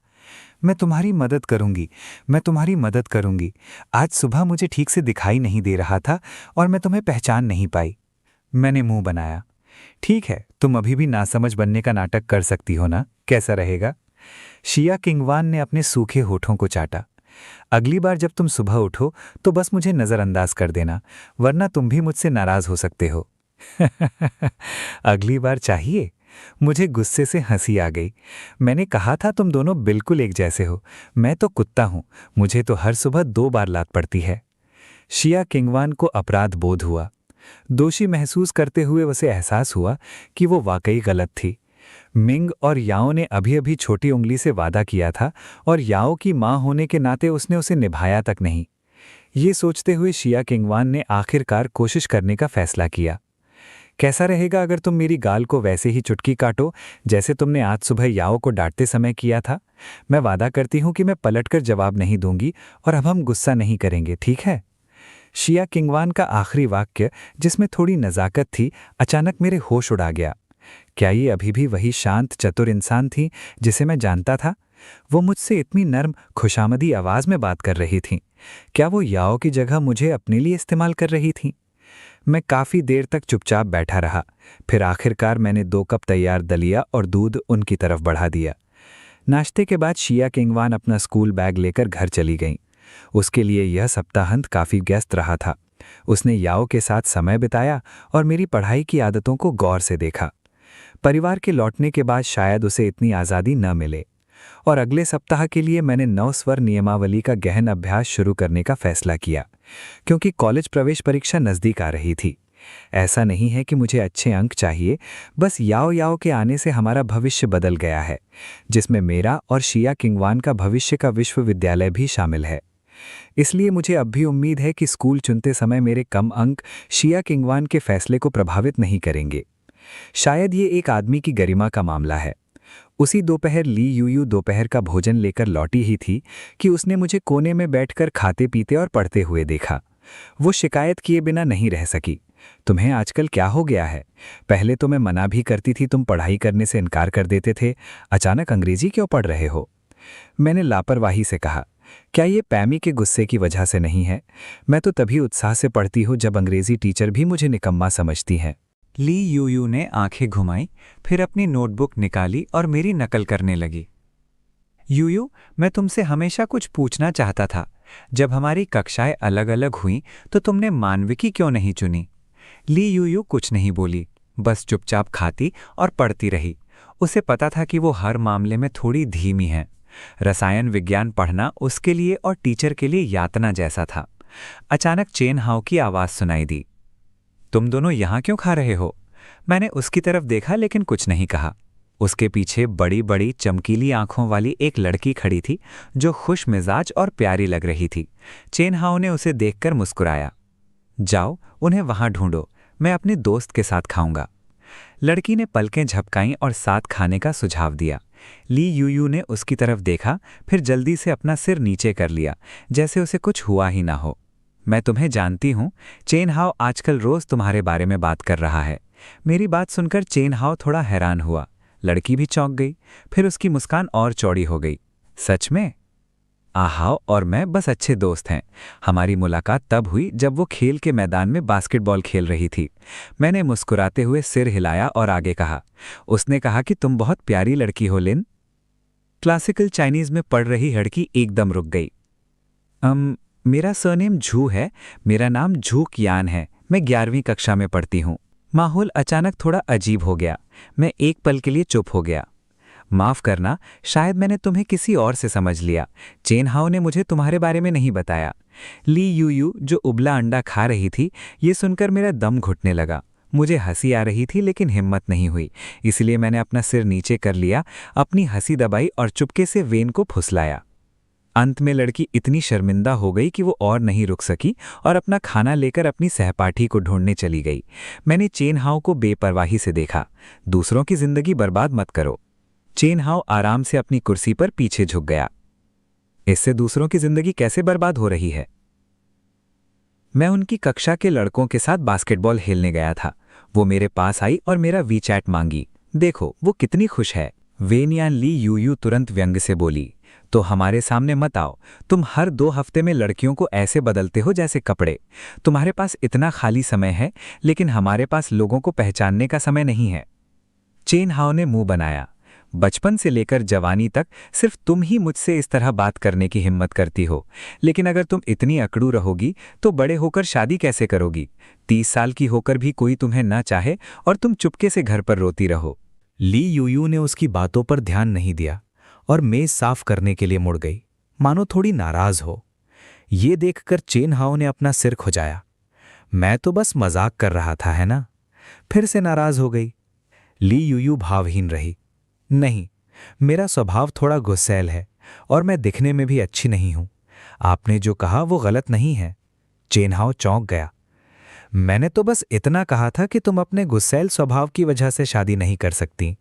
मैं तुम्हारी मदद करूंगी, मैं तुम्हारी मदद करूंगी। आज सुबह मुझे ठीक से दिखाई नहीं दे रहा था और मैं तुम्हें पहचान नहीं पाई। मैंने मुंह बनाया। ठीक है, तुम अभी भी नासमझ बनने का नाटक कर सकती हो ना, कैसा रहेगा? शिया किंगवान ने अपने सूखे होठों को चाटा। अगली बार जब तुम सुबह उठो तो बस मुझे नज़रअंदाज कर देना, वरना तुम भी मुझसे नाराज हो सकते हो। अगली बार चाहिए? मुझे गुस्से से हंसी आ गई। मैंने कहा था तुम दोनों बिल्कुल एक जैसे हो। मैं तो कुत्ता हूं, मुझे तो हर सुबह 2 बार लात पड़ती है। शिया किंगवान को अपराध बोध हुआ। दोषी महसूस करते हुए उसे एहसास हुआ कि वो वाकई गलत थी। मिंग और याओ ने अभी अभी छोटी उंगली से वादा किया था और याओ की मां होने के नाते उसने उसे निभाया तक नहीं। ये सोचते हुए शिया किंगवान ने आखिरकार कोशिश करने का फैसला किया। कैसा रहेगा अगर तुम मेरी गाल को वैसे ही चुटकी काटो जैसे तुमने आज सुबह याओ को डांटते समय किया था? मैं वादा करती हूं कि मैं पलटकर जवाब नहीं दूंगी और अब हम गुस्सा नहीं करेंगे, ठीक है? शिया किंगवान का आखिरी वाक्य, जिसमें थोड़ी नज़ाकत थी, अचानक मेरे होश उड़ा गया। क्या ये अभी भी वही शांत चतुर इंसान थी जिसे मैं जानता था? वो मुझसे इतनी नर्म खुशामदी आवाज़ में बात कर रही थीं। क्या वो याओ की जगह मुझे अपने लिए इस्तेमाल कर रही थीं? मैं काफ़ी देर तक चुपचाप बैठा रहा। फिर आखिरकार मैंने 2 कप तैयार दलिया और दूध उनकी तरफ बढ़ा दिया। नाश्ते के बाद शिया किंगवान अपना स्कूल बैग लेकर घर चली गईं। उसके लिए यह सप्ताहांत काफ़ी व्यस्त रहा था। उसने याओ के साथ समय बिताया और मेरी पढ़ाई की आदतों को गौर से देखा। परिवार के लौटने के बाद शायद उसे इतनी आज़ादी न मिले और अगले सप्ताह के लिए मैंने 9 स्वर नियमावली का गहन अभ्यास शुरू करने का फैसला किया, क्योंकि कॉलेज प्रवेश परीक्षा नज़दीक आ रही थी। ऐसा नहीं है कि मुझे अच्छे अंक चाहिए, बस याओ याओ के आने से हमारा भविष्य बदल गया है, जिसमें मेरा और शिया किंगवान का भविष्य का विश्वविद्यालय भी शामिल है। इसलिए मुझे अब भी उम्मीद है कि स्कूल चुनते समय मेरे कम अंक शिया किंगवान के फैसले को प्रभावित नहीं करेंगे। शायद ये एक आदमी की गरिमा का मामला है। उसी दोपहर ली यूयू दोपहर का भोजन लेकर लौटी ही थी कि उसने मुझे कोने में बैठकर खाते पीते और पढ़ते हुए देखा। वो शिकायत किए बिना नहीं रह सकी। तुम्हें आजकल क्या हो गया है? पहले तो मैं मना भी करती थी, तुम पढ़ाई करने से इनकार कर देते थे, अचानक अंग्रेजी क्यों पढ़ रहे हो? मैंने लापरवाही से कहा, क्या ये पैमी के गुस्से की वजह से नहीं है? मैं तो तभी उत्साह से पढ़ती हूँ जब अंग्रेजी टीचर भी मुझे निकम्मा समझती हैं। ली यूयू ने आंखें घुमाई, फिर अपनी नोटबुक निकाली और मेरी नकल करने लगी। यूयू, मैं तुमसे हमेशा कुछ पूछना चाहता था। जब हमारी कक्षाएं अलग अलग हुईं तो तुमने मानविकी क्यों नहीं चुनी? ली यूयू कुछ नहीं बोली, बस चुपचाप खाती और पढ़ती रही। उसे पता था कि वो हर मामले में थोड़ी धीमी है। रसायन विज्ञान पढ़ना उसके लिए और टीचर के लिए यातना जैसा था। अचानक चेन हाओ की आवाज़ सुनाई दी। तुम दोनों यहाँ क्यों खा रहे हो? मैंने उसकी तरफ देखा लेकिन कुछ नहीं कहा। उसके पीछे बड़ी बड़ी चमकीली आंखों वाली एक लड़की खड़ी थी जो खुश मिजाज और प्यारी लग रही थी। चेन हाओ ने उसे देखकर मुस्कुराया। जाओ, उन्हें वहां ढूंढो, मैं अपनी दोस्त के साथ खाऊंगा। लड़की ने पलकें झपकाईं और साथ खाने का सुझाव दिया। ली यूयू ने उसकी तरफ देखा, फिर जल्दी से अपना सिर नीचे कर लिया, जैसे उसे कुछ हुआ ही ना हो। मैं तुम्हें जानती हूं, चेन हाओ आजकल रोज तुम्हारे बारे में बात कर रहा है। मेरी बात सुनकर चेन हाओ थोड़ा हैरान हुआ। लड़की भी चौंक गई, फिर उसकी मुस्कान और चौड़ी हो गई। सच में? आहाओ और मैं बस अच्छे दोस्त हैं। हमारी मुलाकात तब हुई जब वो खेल के मैदान में बास्केटबॉल खेल रही थी। मैंने मुस्कुराते हुए सिर हिलाया और आगे कहा, उसने कहा कि तुम बहुत प्यारी लड़की हो लिन। क्लासिकल चाइनीज में पढ़ रही लड़की एकदम रुक गई। मेरा सरनेम झू है। मेरा नाम झू कियान है। मैं 11वीं कक्षा में पढ़ती हूँ। माहौल अचानक थोड़ा अजीब हो गया। मैं एक पल के लिए चुप हो गया। माफ करना, शायद मैंने तुम्हें किसी और से समझ लिया। चेन हाओ ने मुझे तुम्हारे बारे में नहीं बताया। ली यूयू जो उबला अंडा खा रही थी, ये सुनकर मेरा दम घुटने लगा। मुझे हंसी आ रही थी लेकिन हिम्मत नहीं हुई, इसलिए मैंने अपना सिर नीचे कर लिया, अपनी हंसी दबाई और चुपके से वेन को फुसलाया। अंत में लड़की इतनी शर्मिंदा हो गई कि वो और नहीं रुक सकी और अपना खाना लेकर अपनी सहपाठी को ढूंढने चली गई। मैंने चेन हाओ को बेपरवाही से देखा। दूसरों की जिंदगी बर्बाद मत करो। चेन हाओ आराम से अपनी कुर्सी पर पीछे झुक गया। इससे दूसरों की जिंदगी कैसे बर्बाद हो रही है? मैं उनकी कक्षा के लड़कों के साथ बास्केटबॉल खेलने गया था। वो मेरे पास आई और मेरा वीचैट मांगी। देखो वो कितनी खुश है। वेनियान ली यूयू तुरंत व्यंग से बोली, तो हमारे सामने मत आओ। तुम हर 2 हफ्ते में लड़कियों को ऐसे बदलते हो जैसे कपड़े। तुम्हारे पास इतना खाली समय है, लेकिन हमारे पास लोगों को पहचानने का समय नहीं है। चेन हाओ ने मुंह बनाया। बचपन से लेकर जवानी तक सिर्फ तुम ही मुझसे इस तरह बात करने की हिम्मत करती हो, लेकिन अगर तुम इतनी अकड़ू रहोगी तो बड़े होकर शादी कैसे करोगी? 30 साल की होकर भी कोई तुम्हें न चाहे और तुम चुपके से घर पर रोती रहो। ली यूयू ने उसकी बातों पर ध्यान नहीं दिया और मेज साफ करने के लिए मुड़ गई, मानो थोड़ी नाराज हो। ये देखकर चेन हाओ ने अपना सिर खुजाया। मैं तो बस मजाक कर रहा था, है ना? फिर से नाराज हो गई। ली यूयू भावहीन रही। नहीं, मेरा स्वभाव थोड़ा गुस्सैल है और मैं दिखने में भी अच्छी नहीं हूं। आपने जो कहा वो गलत नहीं है। चेन हाओ चौंक गया। मैंने तो बस इतना कहा था कि तुम अपने गुस्सैल स्वभाव की वजह से शादी नहीं कर सकती।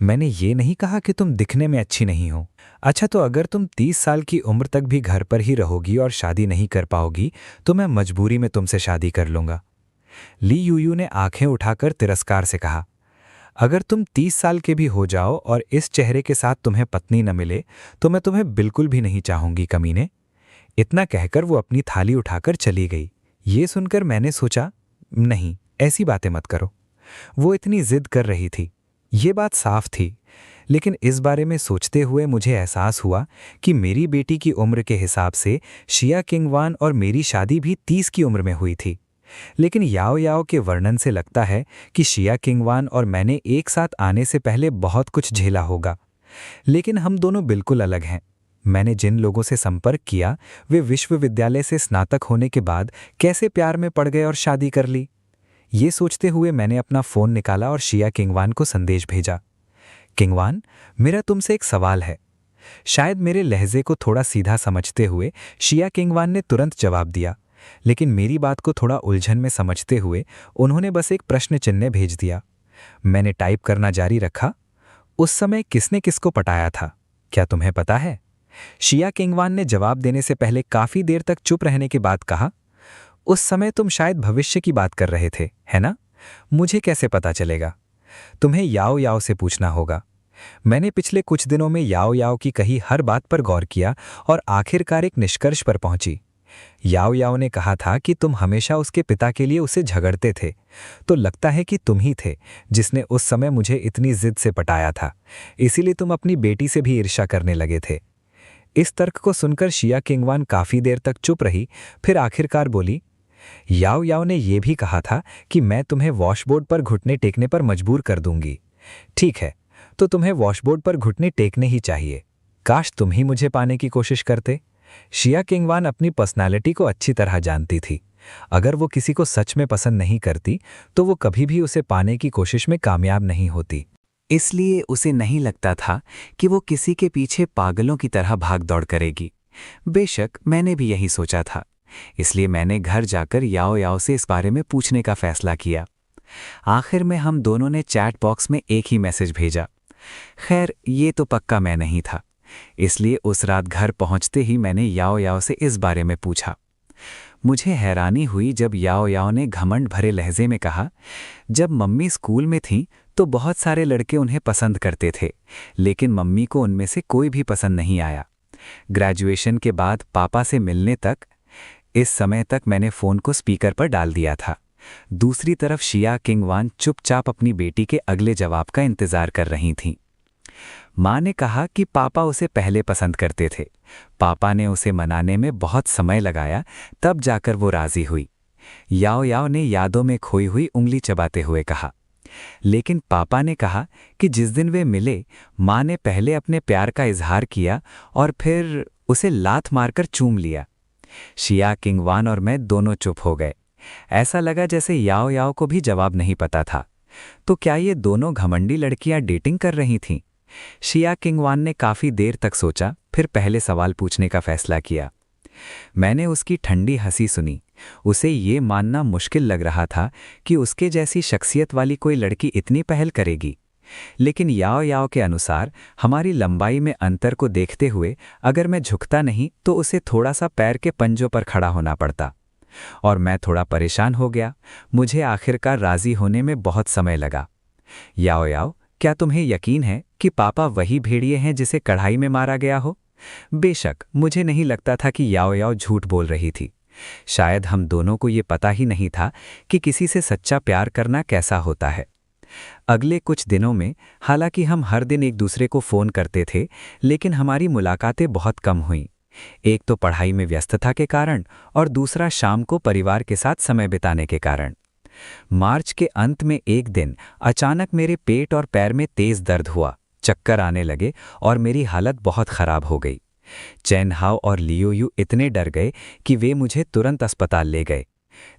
मैंने ये नहीं कहा कि तुम दिखने में अच्छी नहीं हो। अच्छा, तो अगर तुम 30 साल की उम्र तक भी घर पर ही रहोगी और शादी नहीं कर पाओगी तो मैं मजबूरी में तुमसे शादी कर लूंगा। ली यूयू ने आंखें उठाकर तिरस्कार से कहा, अगर तुम 30 साल के भी हो जाओ और इस चेहरे के साथ तुम्हें पत्नी न मिले तो मैं तुम्हें बिल्कुल भी नहीं चाहूंगी, कमीने। इतना कहकर वो अपनी थाली उठाकर चली गई। ये सुनकर मैंने सोचा, नहीं, ऐसी बातें मत करो। वो इतनी जिद कर रही थी, ये बात साफ थी। लेकिन इस बारे में सोचते हुए मुझे एहसास हुआ कि मेरी बेटी की उम्र के हिसाब से शिया किंगवान और मेरी शादी भी 30 की उम्र में हुई थी। लेकिन याओ याओ के वर्णन से लगता है कि शिया किंगवान और मैंने एक साथ आने से पहले बहुत कुछ झेला होगा। लेकिन हम दोनों बिल्कुल अलग हैं। मैंने जिन लोगों से संपर्क किया वे विश्वविद्यालय से स्नातक होने के बाद कैसे प्यार में पड़ गए और शादी कर ली। ये सोचते हुए मैंने अपना फ़ोन निकाला और शिया किंगवान को संदेश भेजा। किंगवान, मेरा तुमसे एक सवाल है। शायद मेरे लहजे को थोड़ा सीधा समझते हुए शिया किंगवान ने तुरंत जवाब दिया, लेकिन मेरी बात को थोड़ा उलझन में समझते हुए उन्होंने बस एक प्रश्न चिन्ह भेज दिया। मैंने टाइप करना जारी रखा। उस समय किसने किसको पटाया था, क्या तुम्हें पता है? शिया किंगवान ने जवाब देने से पहले काफी देर तक चुप रहने के बाद कहा, उस समय तुम शायद भविष्य की बात कर रहे थे, है ना? मुझे कैसे पता चलेगा? तुम्हें याओ याओ से पूछना होगा। मैंने पिछले कुछ दिनों में याओ याओ की कही हर बात पर गौर किया और आखिरकार एक निष्कर्ष पर पहुंची। याओ याओ ने कहा था कि तुम हमेशा उसके पिता के लिए उसे झगड़ते थे, तो लगता है कि तुम ही थे जिसने उस समय मुझे इतनी जिद से पटाया था। इसीलिए तुम अपनी बेटी से भी ईर्ष्या करने लगे थे। इस तर्क को सुनकर शिया किंगवान काफी देर तक चुप रही, फिर आखिरकार बोली, याओ याओ ने यह भी कहा था कि मैं तुम्हें वॉशबोर्ड पर घुटने टेकने पर मजबूर कर दूंगी। ठीक है, तो तुम्हें वॉशबोर्ड पर घुटने टेकने ही चाहिए। काश तुम ही मुझे पाने की कोशिश करते। शिया किंगवान अपनी पर्सनालिटी को अच्छी तरह जानती थी। अगर वो किसी को सच में पसंद नहीं करती तो वो कभी भी उसे पाने की कोशिश में कामयाब नहीं होती। इसलिए उसे नहीं लगता था कि वो किसी के पीछे पागलों की तरह भाग दौड़ करेगी। बेशक मैंने भी यही सोचा था, इसलिए मैंने घर जाकर याओ याओ से इस बारे में पूछने का फैसला किया। आखिर में हम दोनों ने चैट बॉक्स में एक ही मैसेज भेजा। खैर, ये तो पक्का मैं नहीं था, इसलिए उस रात घर पहुंचते ही मैंने याओ याओ से इस बारे में पूछा। मुझे हैरानी हुई जब याओ याओ ने घमंड भरे लहजे में कहा, जब मम्मी स्कूल में थी तो बहुत सारे लड़के उन्हें पसंद करते थे, लेकिन मम्मी को उनमें से कोई भी पसंद नहीं आया। ग्रेजुएशन के बाद पापा से मिलने तक, इस समय तक मैंने फ़ोन को स्पीकर पर डाल दिया था। दूसरी तरफ शिया किंगवान चुपचाप अपनी बेटी के अगले जवाब का इंतज़ार कर रही थीं। माँ ने कहा कि पापा उसे पहले पसंद करते थे। पापा ने उसे मनाने में बहुत समय लगाया, तब जाकर वो राज़ी हुई। याओ याओ ने यादों में खोई हुई उंगली चबाते हुए कहा। लेकिन पापा ने कहा कि जिस दिन वे मिले, माँ ने पहले अपने प्यार का इजहार किया और फिर उसे लात मारकर चूम लिया। शिया किंगवान और मैं दोनों चुप हो गए। ऐसा लगा जैसे याओ याओ को भी जवाब नहीं पता था। तो क्या ये दोनों घमंडी लड़कियां डेटिंग कर रही थीं? शिया किंगवान ने काफी देर तक सोचा, फिर पहले सवाल पूछने का फैसला किया। मैंने उसकी ठंडी हंसी सुनी। उसे ये मानना मुश्किल लग रहा था कि उसके जैसी शख्सियत वाली कोई लड़की इतनी पहल करेगी। लेकिन याओ याओ के अनुसार हमारी लंबाई में अंतर को देखते हुए अगर मैं झुकता नहीं तो उसे थोड़ा सा पैर के पंजों पर खड़ा होना पड़ता। और मैं थोड़ा परेशान हो गया। मुझे आखिरकार राजी होने में बहुत समय लगा। याओ याओ, क्या तुम्हें यकीन है कि पापा वही भेड़िए हैं जिसे कढ़ाई में मारा गया हो? बेशक मुझे नहीं लगता था कि याओ याओ झूठ बोल रही थी। शायद हम दोनों को ये पता ही नहीं था कि किसी से सच्चा प्यार करना कैसा होता है। अगले कुछ दिनों में हालांकि हम हर दिन एक दूसरे को फ़ोन करते थे, लेकिन हमारी मुलाकातें बहुत कम हुईं। एक तो पढ़ाई में व्यस्तता के कारण और दूसरा शाम को परिवार के साथ समय बिताने के कारण। मार्च के अंत में एक दिन अचानक मेरे पेट और पैर में तेज दर्द हुआ, चक्कर आने लगे और मेरी हालत बहुत खराब हो गई। चैन हाओ और लियो यू इतने डर गए कि वे मुझे तुरंत अस्पताल ले गए।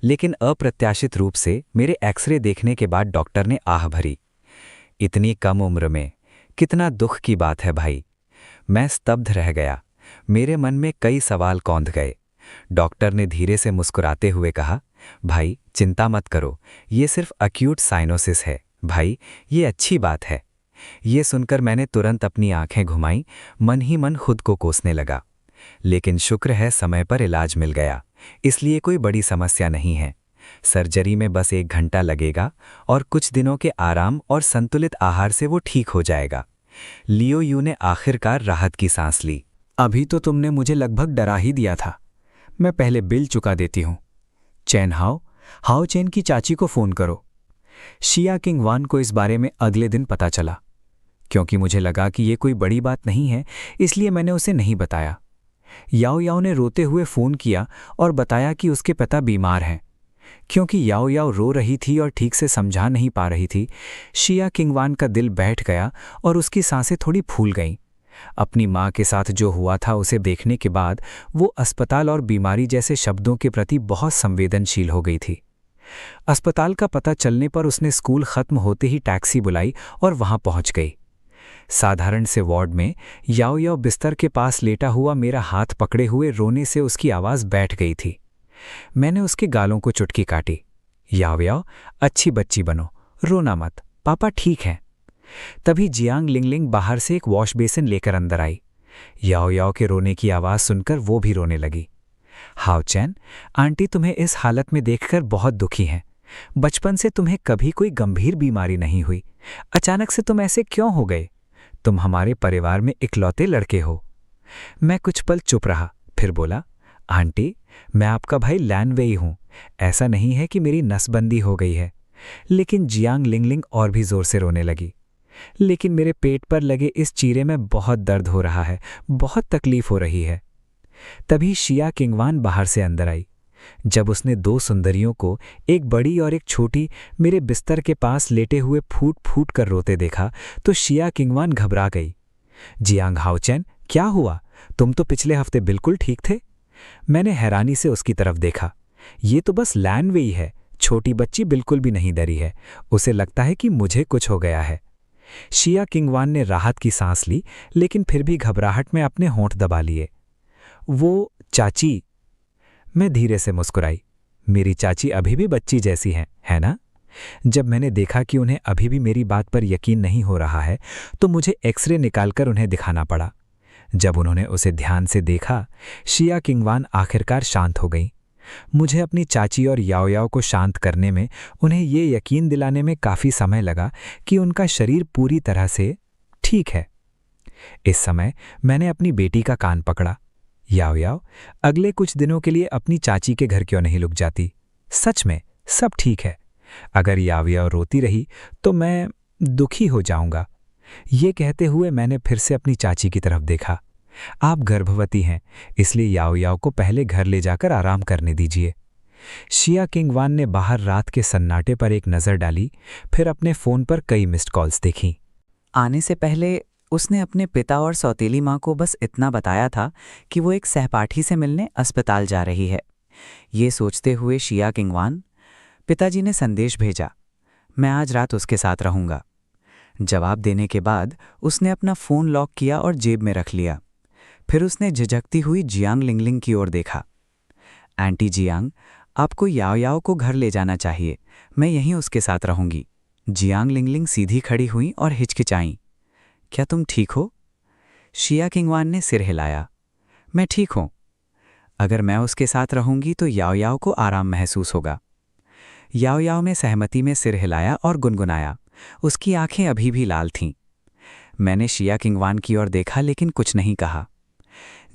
लेकिन अप्रत्याशित रूप से मेरे एक्सरे देखने के बाद डॉक्टर ने आह भरी। इतनी कम उम्र में, कितना दुख की बात है भाई। मैं स्तब्ध रह गया। मेरे मन में कई सवाल कौंध गए। डॉक्टर ने धीरे से मुस्कुराते हुए कहा, भाई चिंता मत करो, ये सिर्फ एक्यूट साइनोसिस है। भाई, ये अच्छी बात है। ये सुनकर मैंने तुरंत अपनी आंखें घुमाईं, मन ही मन खुद को कोसने लगा। लेकिन शुक्र है समय पर इलाज मिल गया, इसलिए कोई बड़ी समस्या नहीं है। सर्जरी में बस 1 घंटा लगेगा और कुछ दिनों के आराम और संतुलित आहार से वो ठीक हो जाएगा। लियो यू ने आखिरकार राहत की सांस ली। अभी तो तुमने मुझे लगभग डरा ही दिया था। मैं पहले बिल चुका देती हूँ। चैन हाओ, हाओ चैन की चाची को फ़ोन करो। शिया किंगवान को इस बारे में अगले दिन पता चला। क्योंकि मुझे लगा कि ये कोई बड़ी बात नहीं है, इसलिए मैंने उसे नहीं बताया। याओ याओ ने रोते हुए फ़ोन किया और बताया कि उसके पिता बीमार हैं। क्योंकि याओ याओ रो रही थी और ठीक से समझा नहीं पा रही थी, शिया किंगवान का दिल बैठ गया और उसकी सांसें थोड़ी फूल गईं। अपनी माँ के साथ जो हुआ था उसे देखने के बाद वो अस्पताल और बीमारी जैसे शब्दों के प्रति बहुत संवेदनशील हो गई थी। अस्पताल का पता चलने पर उसने स्कूल खत्म होते ही टैक्सी बुलाई और वहां पहुंच गई। साधारण से वार्ड में याओ याओ बिस्तर के पास लेटा हुआ मेरा हाथ पकड़े हुए रोने से उसकी आवाज़ बैठ गई थी। मैंने उसके गालों को चुटकी काटी। याओ याओ, अच्छी बच्ची बनो, रोना मत, पापा ठीक हैं। तभी जियांग लिंगलिंग बाहर से एक वॉश बेसिन लेकर अंदर आई। याओ याओ के रोने की आवाज़ सुनकर वो भी रोने लगी। हाओ चैन, आंटी तुम्हें इस हालत में देखकर बहुत दुखी हैं। बचपन से तुम्हें कभी कोई गंभीर बीमारी नहीं हुई, अचानक से तुम ऐसे क्यों हो गए? तुम हमारे परिवार में इकलौते लड़के हो। मैं कुछ पल चुप रहा, फिर बोला, आंटी मैं आपका भाई लैन वेई हूं। ऐसा नहीं है कि मेरी नसबंदी हो गई है। लेकिन जियांग लिंगलिंग और भी जोर से रोने लगी। लेकिन मेरे पेट पर लगे इस चीरे में बहुत दर्द हो रहा है, बहुत तकलीफ हो रही है। तभी शिया किंगवान बाहर से अंदर आई। जब उसने दो सुंदरियों को, एक बड़ी और एक छोटी, मेरे बिस्तर के पास लेटे हुए फूट फूट कर रोते देखा तो शिया किंगवान घबरा गई। जियांग हाओचेन, क्या हुआ? तुम तो पिछले हफ्ते बिल्कुल ठीक थे। मैंने हैरानी से उसकी तरफ देखा। ये तो बस लैन वेई है, छोटी बच्ची बिल्कुल भी नहीं डरी है। उसे लगता है कि मुझे कुछ हो गया है। शिया किंगवान ने राहत की सांस ली, लेकिन फिर भी घबराहट में अपने होंठ दबा लिए। वो चाची। मैं धीरे से मुस्कुराई। मेरी चाची अभी भी बच्ची जैसी हैं, है ना? जब मैंने देखा कि उन्हें अभी भी मेरी बात पर यकीन नहीं हो रहा है तो मुझे एक्सरे निकालकर उन्हें दिखाना पड़ा। जब उन्होंने उसे ध्यान से देखा, शिया किंगवान आखिरकार शांत हो गई। मुझे अपनी चाची और याओ याओ को शांत करने में, उन्हें ये यकीन दिलाने में काफ़ी समय लगा कि उनका शरीर पूरी तरह से ठीक है। इस समय मैंने अपनी बेटी का कान पकड़ा। याओ याओ, अगले कुछ दिनों के लिए अपनी चाची के घर क्यों नहीं रुक जाती? सच में सब ठीक है। अगर याओ याओ रोती रही तो मैं दुखी हो जाऊंगा। ये कहते हुए मैंने फिर से अपनी चाची की तरफ देखा। आप गर्भवती हैं, इसलिए याओ याओ को पहले घर ले जाकर आराम करने दीजिए। शिया किंगवान ने बाहर रात के सन्नाटे पर एक नज़र डाली, फिर अपने फ़ोन पर कई मिस्ड कॉल्स देखीं। आने से पहले उसने अपने पिता और सौतेली माँ को बस इतना बताया था कि वो एक सहपाठी से मिलने अस्पताल जा रही है। ये सोचते हुए शिया किंगवान, पिताजी ने संदेश भेजा, मैं आज रात उसके साथ रहूँगा। जवाब देने के बाद उसने अपना फ़ोन लॉक किया और जेब में रख लिया। फिर उसने झिझकती हुई जियांग लिंगलिंग की ओर देखा। आंटी जियांग, आपको याओ याओ को घर ले जाना चाहिए, मैं यहीं उसके साथ रहूँगी। जियांग लिंगलिंग सीधी खड़ी हुई और हिचकिचाईं। क्या तुम ठीक हो? शिया किंगवान ने सिर हिलाया। मैं ठीक हूँ। अगर मैं उसके साथ रहूँगी तो याओ याओ को आराम महसूस होगा। याओ याओ ने सहमति में सिर हिलाया और गुनगुनाया। उसकी आंखें अभी भी लाल थीं। मैंने शिया किंगवान की ओर देखा लेकिन कुछ नहीं कहा।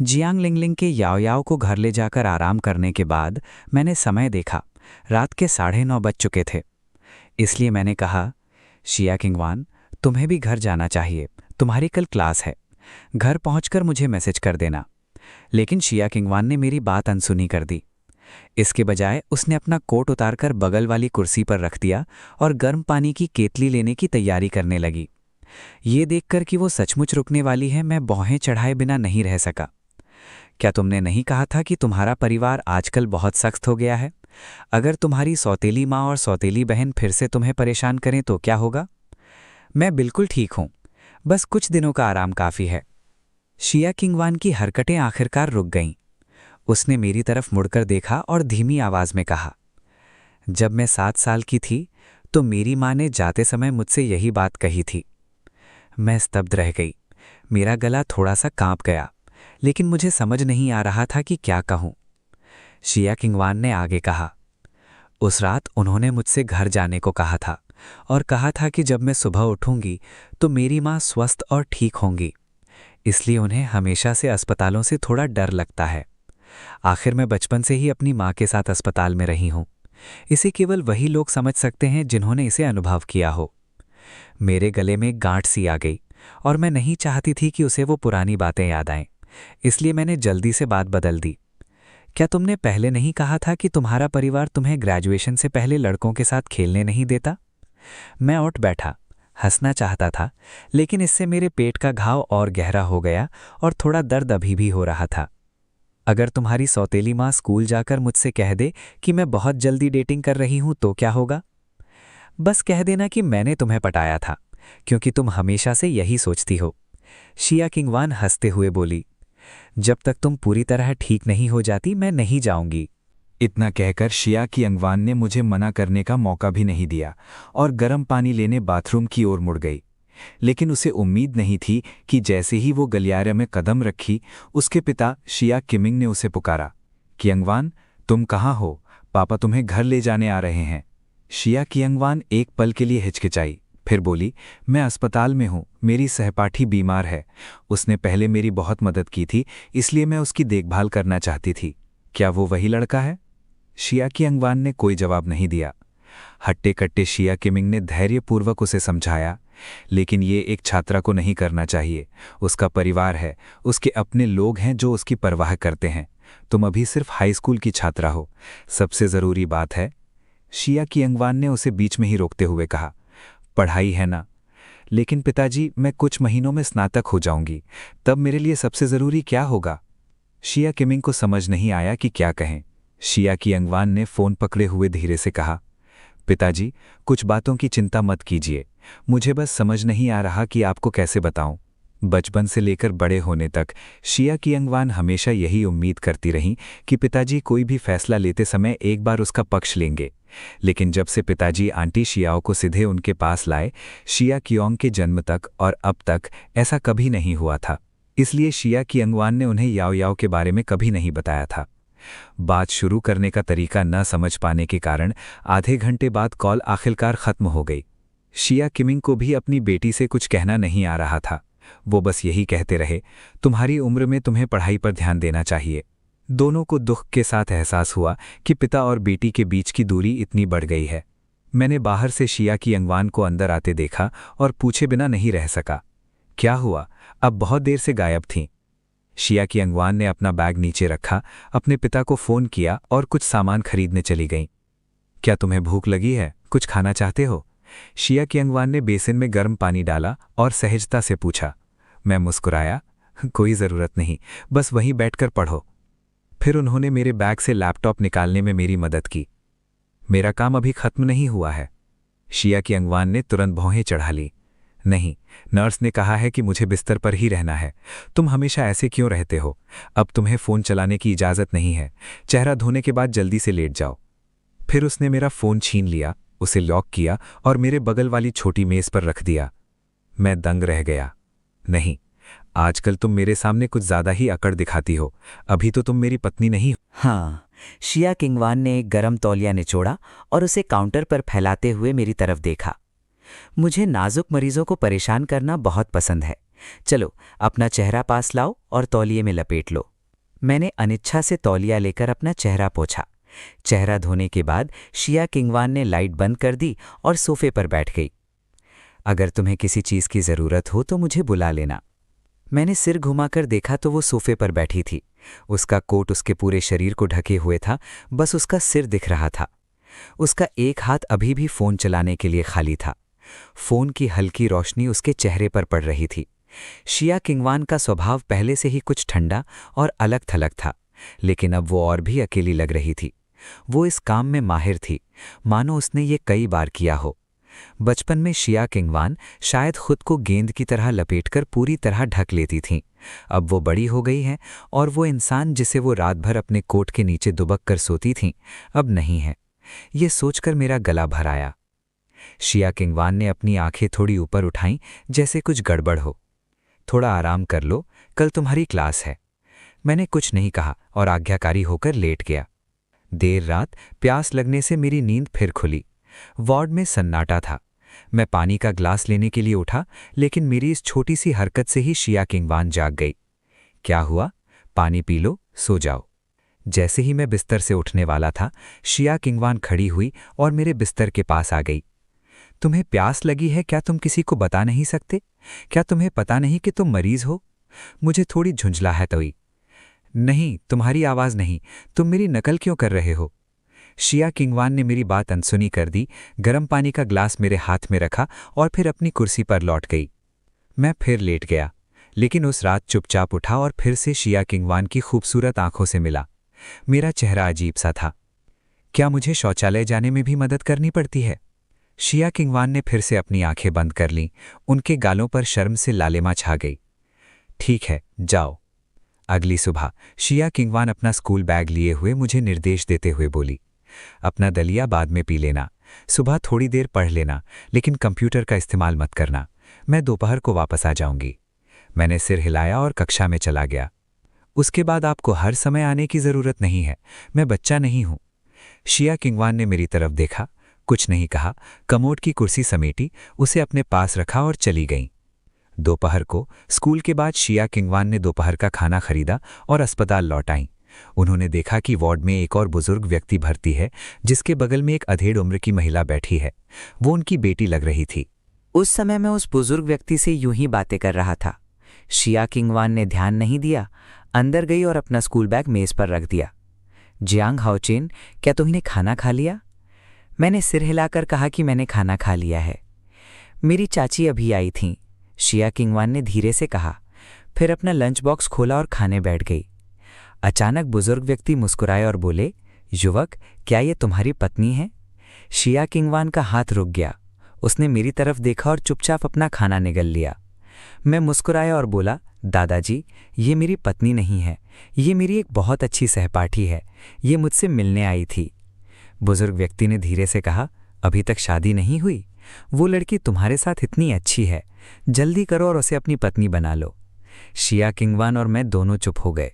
जियांग लिंगलिंग के याओ याओ को घर ले जाकर आराम करने के बाद मैंने समय देखा। रात के 9:30 बज चुके थे। इसलिए मैंने कहा, शिया किंगवान, तुम्हें भी घर जाना चाहिए, तुम्हारी कल क्लास है। घर पहुंचकर मुझे मैसेज कर देना। लेकिन शिया किंगवान ने मेरी बात अनसुनी कर दी। इसके बजाय उसने अपना कोट उतारकर बगल वाली कुर्सी पर रख दिया और गर्म पानी की केतली लेने की तैयारी करने लगी। ये देखकर कि वो सचमुच रुकने वाली है, मैं भौहें चढ़ाए बिना नहीं रह सका। क्या तुमने नहीं कहा था कि तुम्हारा परिवार आजकल बहुत सख्त हो गया है? अगर तुम्हारी सौतेली माँ और सौतेली बहन फिर से तुम्हें परेशान करें तो क्या होगा? मैं बिल्कुल ठीक हूँ, बस कुछ दिनों का आराम काफ़ी है। शिया किंगवान की हरकतें आखिरकार रुक गईं। उसने मेरी तरफ मुड़कर देखा और धीमी आवाज़ में कहा, जब मैं 7 साल की थी तो मेरी माँ ने जाते समय मुझसे यही बात कही थी। मैं स्तब्ध रह गई। मेरा गला थोड़ा सा कांप गया, लेकिन मुझे समझ नहीं आ रहा था कि क्या कहूँ। शिया किंगवान ने आगे कहा, उस रात उन्होंने मुझसे घर जाने को कहा था और कहा था कि जब मैं सुबह उठूंगी तो मेरी माँ स्वस्थ और ठीक होंगी। इसलिए उन्हें हमेशा से अस्पतालों से थोड़ा डर लगता है। आखिर मैं बचपन से ही अपनी माँ के साथ अस्पताल में रही हूँ। इसे केवल वही लोग समझ सकते हैं जिन्होंने इसे अनुभव किया हो। मेरे गले में गांठ सी आ गई और मैं नहीं चाहती थी कि उसे वो पुरानी बातें याद आएं। इसलिए मैंने जल्दी से बात बदल दी। क्या तुमने पहले नहीं कहा था कि तुम्हारा परिवार तुम्हें ग्रेजुएशन से पहले लड़कों के साथ खेलने नहीं देता? मैं उठ बैठा, हंसना चाहता था, लेकिन इससे मेरे पेट का घाव और गहरा हो गया और थोड़ा दर्द अभी भी हो रहा था। अगर तुम्हारी सौतेली माँ स्कूल जाकर मुझसे कह दे कि मैं बहुत जल्दी डेटिंग कर रही हूँ तो क्या होगा? बस कह देना कि मैंने तुम्हें पटाया था, क्योंकि तुम हमेशा से यही सोचती हो। शिया किंगवान हंसते हुए बोली, जब तक तुम पूरी तरह ठीक नहीं हो जाती मैं नहीं जाऊंगी। इतना कहकर शिया किंगवान ने मुझे मना करने का मौका भी नहीं दिया और गर्म पानी लेने बाथरूम की ओर मुड़ गई। लेकिन उसे उम्मीद नहीं थी कि जैसे ही वो गलियारे में कदम रखी, उसके पिता शिया किमिंग ने उसे पुकारा, किंगवान, तुम कहाँ हो? पापा तुम्हें घर ले जाने आ रहे हैं। शिया किंगवान एक पल के लिए हिचकिचाई, फिर बोली, मैं अस्पताल में हूँ, मेरी सहपाठी बीमार है। उसने पहले मेरी बहुत मदद की थी, इसलिए मैं उसकी देखभाल करना चाहती थी। क्या वो वही लड़का है? शिया किंगवान ने कोई जवाब नहीं दिया। हट्टे कट्टे शिया किमिंग ने धैर्यपूर्वक उसे समझाया, लेकिन ये एक छात्रा को नहीं करना चाहिए। उसका परिवार है, उसके अपने लोग हैं जो उसकी परवाह करते हैं। तुम अभी सिर्फ हाई स्कूल की छात्रा हो। सबसे ज़रूरी बात है, शिया कियंगवान ने उसे बीच में ही रोकते हुए कहा, पढ़ाई है ना? लेकिन पिताजी, मैं कुछ महीनों में स्नातक हो जाऊंगी, तब मेरे लिए सबसे ज़रूरी क्या होगा? शिया किमिंग को समझ नहीं आया कि क्या कहें। शिया कियंगवान ने फ़ोन पकड़े हुए धीरे से कहा, पिताजी, कुछ बातों की चिंता मत कीजिए। मुझे बस समझ नहीं आ रहा कि आपको कैसे बताऊं। बचपन से लेकर बड़े होने तक शिया कियंगवान हमेशा यही उम्मीद करती रहीं कि पिताजी कोई भी फैसला लेते समय एक बार उसका पक्ष लेंगे। लेकिन जब से पिताजी आंटी शियाओ को सीधे उनके पास लाए, शिया कियोंग के जन्म तक और अब तक ऐसा कभी नहीं हुआ था। इसलिए शिया कियंगवान ने उन्हें याओ याओ के बारे में कभी नहीं बताया था। बात शुरू करने का तरीका न समझ पाने के कारण आधे घंटे बाद कॉल आखिरकार खत्म हो गई। शिया किमिंग को भी अपनी बेटी से कुछ कहना नहीं आ रहा था। वो बस यही कहते रहे, तुम्हारी उम्र में तुम्हें पढ़ाई पर ध्यान देना चाहिए। दोनों को दुख के साथ एहसास हुआ कि पिता और बेटी के बीच की दूरी इतनी बढ़ गई है। मैंने बाहर से शिया कियंगवान को अंदर आते देखा और पूछे बिना नहीं रह सका, क्या हुआ? अब बहुत देर से गायब थीं। शिया कियंगवान ने अपना बैग नीचे रखा, अपने पिता को फ़ोन किया और कुछ सामान खरीदने चली गईं। क्या तुम्हें भूख लगी है? कुछ खाना चाहते हो? शिया कियंगवान ने बेसिन में गर्म पानी डाला और सहजता से पूछा। मैं मुस्कुराया, कोई ज़रूरत नहीं, बस वहीं बैठकर पढ़ो। फिर उन्होंने मेरे बैग से लैपटॉप निकालने में मेरी मदद की। मेरा काम अभी खत्म नहीं हुआ है। शिया कियंगवान ने तुरंत भौहें चढ़ा ली। नहीं, नर्स ने कहा है कि मुझे बिस्तर पर ही रहना है। तुम हमेशा ऐसे क्यों रहते हो? अब तुम्हें फ़ोन चलाने की इजाज़त नहीं है। चेहरा धोने के बाद जल्दी से लेट जाओ। फिर उसने मेरा फ़ोन छीन लिया, उसे लॉक किया और मेरे बगल वाली छोटी मेज़ पर रख दिया। मैं दंग रह गया। नहीं, आजकल तुम मेरे सामने कुछ ज़्यादा ही अकड़ दिखाती हो। अभी तो तुम मेरी पत्नी नहीं हो। हाँ, शिया किंगवान ने एक गरम तौलिया निचोड़ा और उसे काउंटर पर फैलाते हुए मेरी तरफ देखा। मुझे नाजुक मरीजों को परेशान करना बहुत पसंद है। चलो, अपना चेहरा पास लाओ और तौलिए में लपेट लो। मैंने अनिच्छा से तौलिया लेकर अपना चेहरा पोंछा। चेहरा धोने के बाद शिया किंगवान ने लाइट बंद कर दी और सोफे पर बैठ गई। अगर तुम्हें किसी चीज़ की ज़रूरत हो तो मुझे बुला लेना। मैंने सिर घुमाकर देखा तो वो सोफे पर बैठी थी। उसका कोट उसके पूरे शरीर को ढके हुए था, बस उसका सिर दिख रहा था। उसका एक हाथ अभी भी फ़ोन चलाने के लिए खाली था। फ़ोन की हल्की रोशनी उसके चेहरे पर पड़ रही थी। शिया किंगवान का स्वभाव पहले से ही कुछ ठंडा और अलग थलग था, लेकिन अब वो और भी अकेली लग रही थी। वो इस काम में माहिर थी, मानो उसने ये कई बार किया हो। बचपन में शिया किंगवान शायद खुद को गेंद की तरह लपेटकर पूरी तरह ढक लेती थीं। अब वो बड़ी हो गई हैं और वो इंसान जिसे वो रात भर अपने कोट के नीचे दुबक कर सोती थीं, अब नहीं है। ये सोचकर मेरा गला भर आया। शिया किंगवान ने अपनी आंखें थोड़ी ऊपर उठाईं, जैसे कुछ गड़बड़ हो। थोड़ा आराम कर लो, कल तुम्हारी क्लास है। मैंने कुछ नहीं कहा और आज्ञाकारी होकर लेट गया। देर रात प्यास लगने से मेरी नींद फिर खुली। वार्ड में सन्नाटा था। मैं पानी का ग्लास लेने के लिए उठा, लेकिन मेरी इस छोटी सी हरकत से ही शिया किंगवान जाग गई। क्या हुआ? पानी पी लो, सो जाओ। जैसे ही मैं बिस्तर से उठने वाला था, शिया किंगवान खड़ी हुई और मेरे बिस्तर के पास आ गई। तुम्हें प्यास लगी है, क्या तुम किसी को बता नहीं सकते? क्या तुम्हें पता नहीं कि तुम मरीज हो? मुझे थोड़ी झुंझलाहट हुई। नहीं, तुम्हारी आवाज़ नहीं, तुम मेरी नकल क्यों कर रहे हो? शिया किंगवान ने मेरी बात अनसुनी कर दी, गर्म पानी का ग्लास मेरे हाथ में रखा और फिर अपनी कुर्सी पर लौट गई। मैं फिर लेट गया, लेकिन उस रात चुपचाप उठा और फिर से शिया किंगवान की खूबसूरत आंखों से मिला। मेरा चेहरा अजीब सा था। क्या मुझे शौचालय जाने में भी मदद करनी पड़ती है? शिया किंगवान ने फिर से अपनी आंखें बंद कर लीं। उनके गालों पर शर्म से लालिमा छा गई। ठीक है, जाओ। अगली सुबह शिया किंगवान अपना स्कूल बैग लिए हुए मुझे निर्देश देते हुए बोली, अपना दलिया बाद में पी लेना, सुबह थोड़ी देर पढ़ लेना, लेकिन कंप्यूटर का इस्तेमाल मत करना। मैं दोपहर को वापस आ जाऊंगी। मैंने सिर हिलाया और कक्षा में चला गया। उसके बाद आपको हर समय आने की ज़रूरत नहीं है, मैं बच्चा नहीं हूं। शिया किंगवान ने मेरी तरफ देखा, कुछ नहीं कहा, कमोड की कुर्सी समेटी, उसे अपने पास रखा और चली गईं। दोपहर को स्कूल के बाद शिया किंगवान ने दोपहर का खाना खरीदा और अस्पताल लौट आईं। उन्होंने देखा कि वार्ड में एक और बुजुर्ग व्यक्ति भर्ती है, जिसके बगल में एक अधेड़ उम्र की महिला बैठी है। वो उनकी बेटी लग रही थी। उस समय मैं उस बुजुर्ग व्यक्ति से यूं ही बातें कर रहा था। शिया किंगवान ने ध्यान नहीं दिया, अंदर गई और अपना स्कूल बैग मेज पर रख दिया। जियांग हाओचेन, क्या तुमने खाना खा लिया? मैंने सिर हिलाकर कहा कि मैंने खाना खा लिया है। मेरी चाची अभी आई थीं, शिया किंगवान ने धीरे से कहा, फिर अपना लंच बॉक्स खोला और खाने बैठ गई। अचानक बुजुर्ग व्यक्ति मुस्कुराए और बोले, युवक, क्या ये तुम्हारी पत्नी है? शिया किंगवान का हाथ रुक गया। उसने मेरी तरफ देखा और चुपचाप अपना खाना निगल लिया। मैं मुस्कुराया और बोला, दादाजी, ये मेरी पत्नी नहीं है, ये मेरी एक बहुत अच्छी सहपाठी है, ये मुझसे मिलने आई थी। बुजुर्ग व्यक्ति ने धीरे से कहा, अभी तक शादी नहीं हुई? वो लड़की तुम्हारे साथ इतनी अच्छी है, जल्दी करो और उसे अपनी पत्नी बना लो। शिया किंगवान और मैं दोनों चुप हो गए।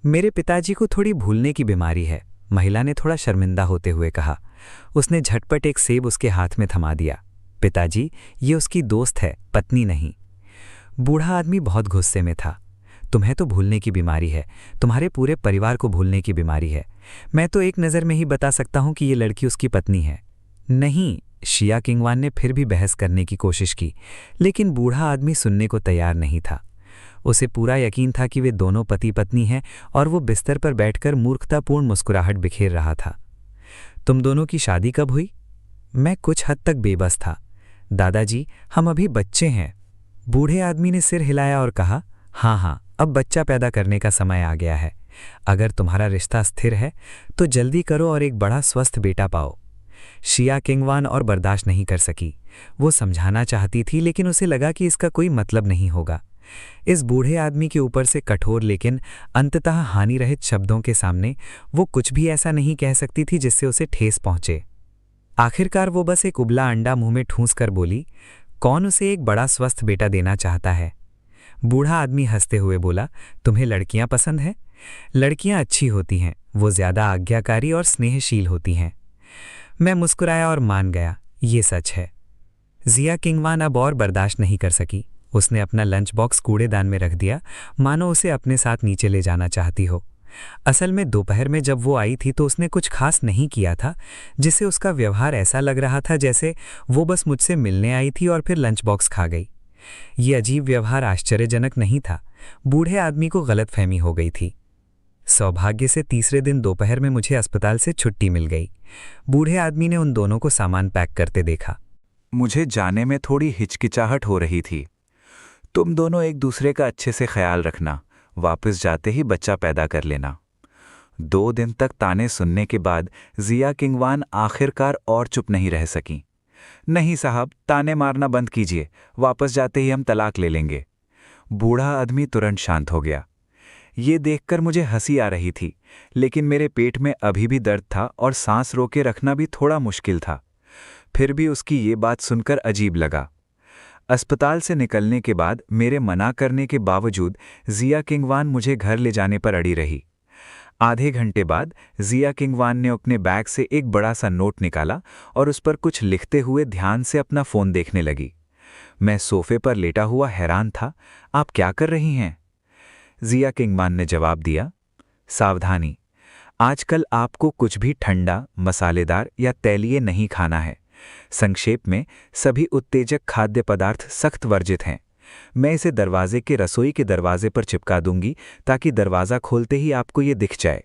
मेरे पिताजी को थोड़ी भूलने की बीमारी है, महिला ने थोड़ा शर्मिंदा होते हुए कहा। उसने झटपट एक सेब उसके हाथ में थमा दिया। पिताजी, ये उसकी दोस्त है, पत्नी नहीं। बूढ़ा आदमी बहुत गुस्से में था। तुम्हें तो भूलने की बीमारी है, तुम्हारे पूरे परिवार को भूलने की बीमारी है। मैं तो एक नज़र में ही बता सकता हूं कि ये लड़की उसकी पत्नी है। नहीं, शिया किंगवान ने फिर भी बहस करने की कोशिश की, लेकिन बूढ़ा आदमी सुनने को तैयार नहीं था। उसे पूरा यकीन था कि वे दोनों पति पत्नी हैं और वो बिस्तर पर बैठकर मूर्खतापूर्ण मुस्कुराहट बिखेर रहा था। तुम दोनों की शादी कब हुई? मैं कुछ हद तक बेबस था। दादाजी, हम अभी बच्चे हैं। बूढ़े आदमी ने सिर हिलाया और कहा, हाँ, अब बच्चा पैदा करने का समय आ गया है। अगर तुम्हारा रिश्ता स्थिर है तो जल्दी करो और एक बड़ा स्वस्थ बेटा पाओ। शिया किंगवान और बर्दाश्त नहीं कर सकी। वो समझाना चाहती थी, लेकिन उसे लगा कि इसका कोई मतलब नहीं होगा। इस बूढ़े आदमी के ऊपर से कठोर लेकिन अंततः हानिरहित शब्दों के सामने वो कुछ भी ऐसा नहीं कह सकती थी जिससे उसे ठेस पहुंचे। आखिरकार वो बस एक उबला अंडा मुंह में ठूंस कर बोली, कौन उसे एक बड़ा स्वस्थ बेटा देना चाहता है? बूढ़ा आदमी हंसते हुए बोला, तुम्हें लड़कियां पसंद हैं? लड़कियां अच्छी होती हैं, वो ज्यादा आज्ञाकारी और स्नेहशील होती हैं। मैं मुस्कुराया और मान गया, ये सच है। जिया किंगवान अब और बर्दाश्त नहीं कर सकी। उसने अपना लंच बॉक्स कूड़ेदान में रख दिया, मानो उसे अपने साथ नीचे ले जाना चाहती हो। असल में दोपहर में जब वो आई थी तो उसने कुछ खास नहीं किया था, जिससे उसका व्यवहार ऐसा लग रहा था जैसे वो बस मुझसे मिलने आई थी और फिर लंच बॉक्स खा गई। ये अजीब व्यवहार आश्चर्यजनक नहीं था। बूढ़े आदमी को गलतफहमी हो गई थी। सौभाग्य से तीसरे दिन दोपहर में मुझे अस्पताल से छुट्टी मिल गई। बूढ़े आदमी ने उन दोनों को सामान पैक करते देखा। मुझे जाने में थोड़ी हिचकिचाहट हो रही थी। तुम दोनों एक दूसरे का अच्छे से ख्याल रखना, वापस जाते ही बच्चा पैदा कर लेना। 2 दिन तक ताने सुनने के बाद जिया किंगवान आखिरकार और चुप नहीं रह सकी। नहीं साहब, ताने मारना बंद कीजिए, वापस जाते ही हम तलाक ले लेंगे। बूढ़ा आदमी तुरंत शांत हो गया। ये देखकर मुझे हंसी आ रही थी, लेकिन मेरे पेट में अभी भी दर्द था और सांस रोके रखना भी थोड़ा मुश्किल था। फिर भी उसकी ये बात सुनकर अजीब लगा। अस्पताल से निकलने के बाद मेरे मना करने के बावजूद जिया किंगवान मुझे घर ले जाने पर अड़ी रही। आधे घंटे बाद जिया किंगवान ने अपने बैग से एक बड़ा सा नोट निकाला और उस पर कुछ लिखते हुए ध्यान से अपना फ़ोन देखने लगी। मैं सोफे पर लेटा हुआ हैरान था। आप क्या कर रही हैं? जिया किंगवान ने जवाब दिया, सावधानी, आजकल आपको कुछ भी ठंडा, मसालेदार या तैलीय नहीं खाना है। संक्षेप में, सभी उत्तेजक खाद्य पदार्थ सख्त वर्जित हैं। मैं इसे दरवाजे के रसोई के दरवाजे पर चिपका दूंगी ताकि दरवाज़ा खोलते ही आपको ये दिख जाए।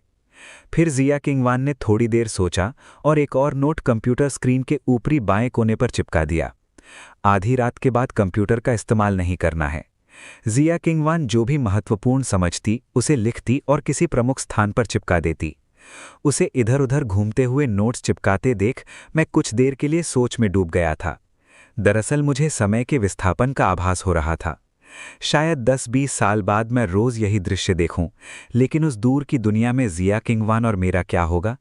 फिर जिया किंगवान ने थोड़ी देर सोचा और एक और नोट कंप्यूटर स्क्रीन के ऊपरी बाएं कोने पर चिपका दिया। आधी रात के बाद कंप्यूटर का इस्तेमाल नहीं करना है। जिया किंगवान जो भी महत्वपूर्ण समझती उसे लिखती और किसी प्रमुख स्थान पर चिपका देती। उसे इधर उधर घूमते हुए नोट्स चिपकाते देख मैं कुछ देर के लिए सोच में डूब गया था। दरअसल मुझे समय के विस्थापन का आभास हो रहा था। शायद 10-20 साल बाद मैं रोज यही दृश्य देखूं, लेकिन उस दूर की दुनिया में जिया किंगवान और मेरा क्या होगा?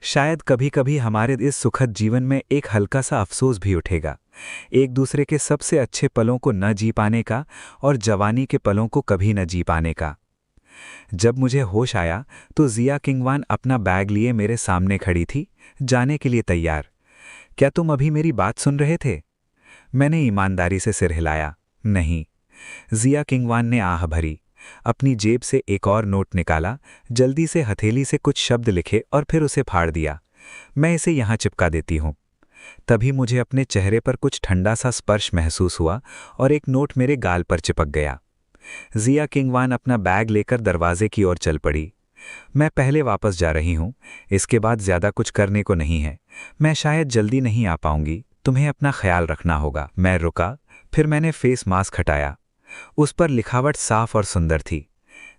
शायद कभी कभी हमारे इस सुखद जीवन में एक हल्का सा अफसोस भी उठेगा, एक दूसरे के सबसे अच्छे पलों को न जी पाने का और जवानी के पलों को कभी न जी पाने का। जब मुझे होश आया तो जिया किंगवान अपना बैग लिए मेरे सामने खड़ी थी, जाने के लिए तैयार। क्या तुम अभी मेरी बात सुन रहे थे? मैंने ईमानदारी से सिर हिलाया, नहीं। जिया किंगवान ने आह भरी, अपनी जेब से एक और नोट निकाला, जल्दी से हथेली से कुछ शब्द लिखे और फिर उसे फाड़ दिया। मैं इसे यहाँ चिपका देती हूँ। तभी मुझे अपने चेहरे पर कुछ ठंडा सा स्पर्श महसूस हुआ और एक नोट मेरे गाल पर चिपक गया। जिया किंगवान अपना बैग लेकर दरवाजे की ओर चल पड़ी। मैं पहले वापस जा रही हूँ, इसके बाद ज़्यादा कुछ करने को नहीं है। मैं शायद जल्दी नहीं आ पाऊंगी, तुम्हें अपना ख्याल रखना होगा। मैं रुका, फिर मैंने फेस मास्क हटाया। उस पर लिखावट साफ और सुंदर थी।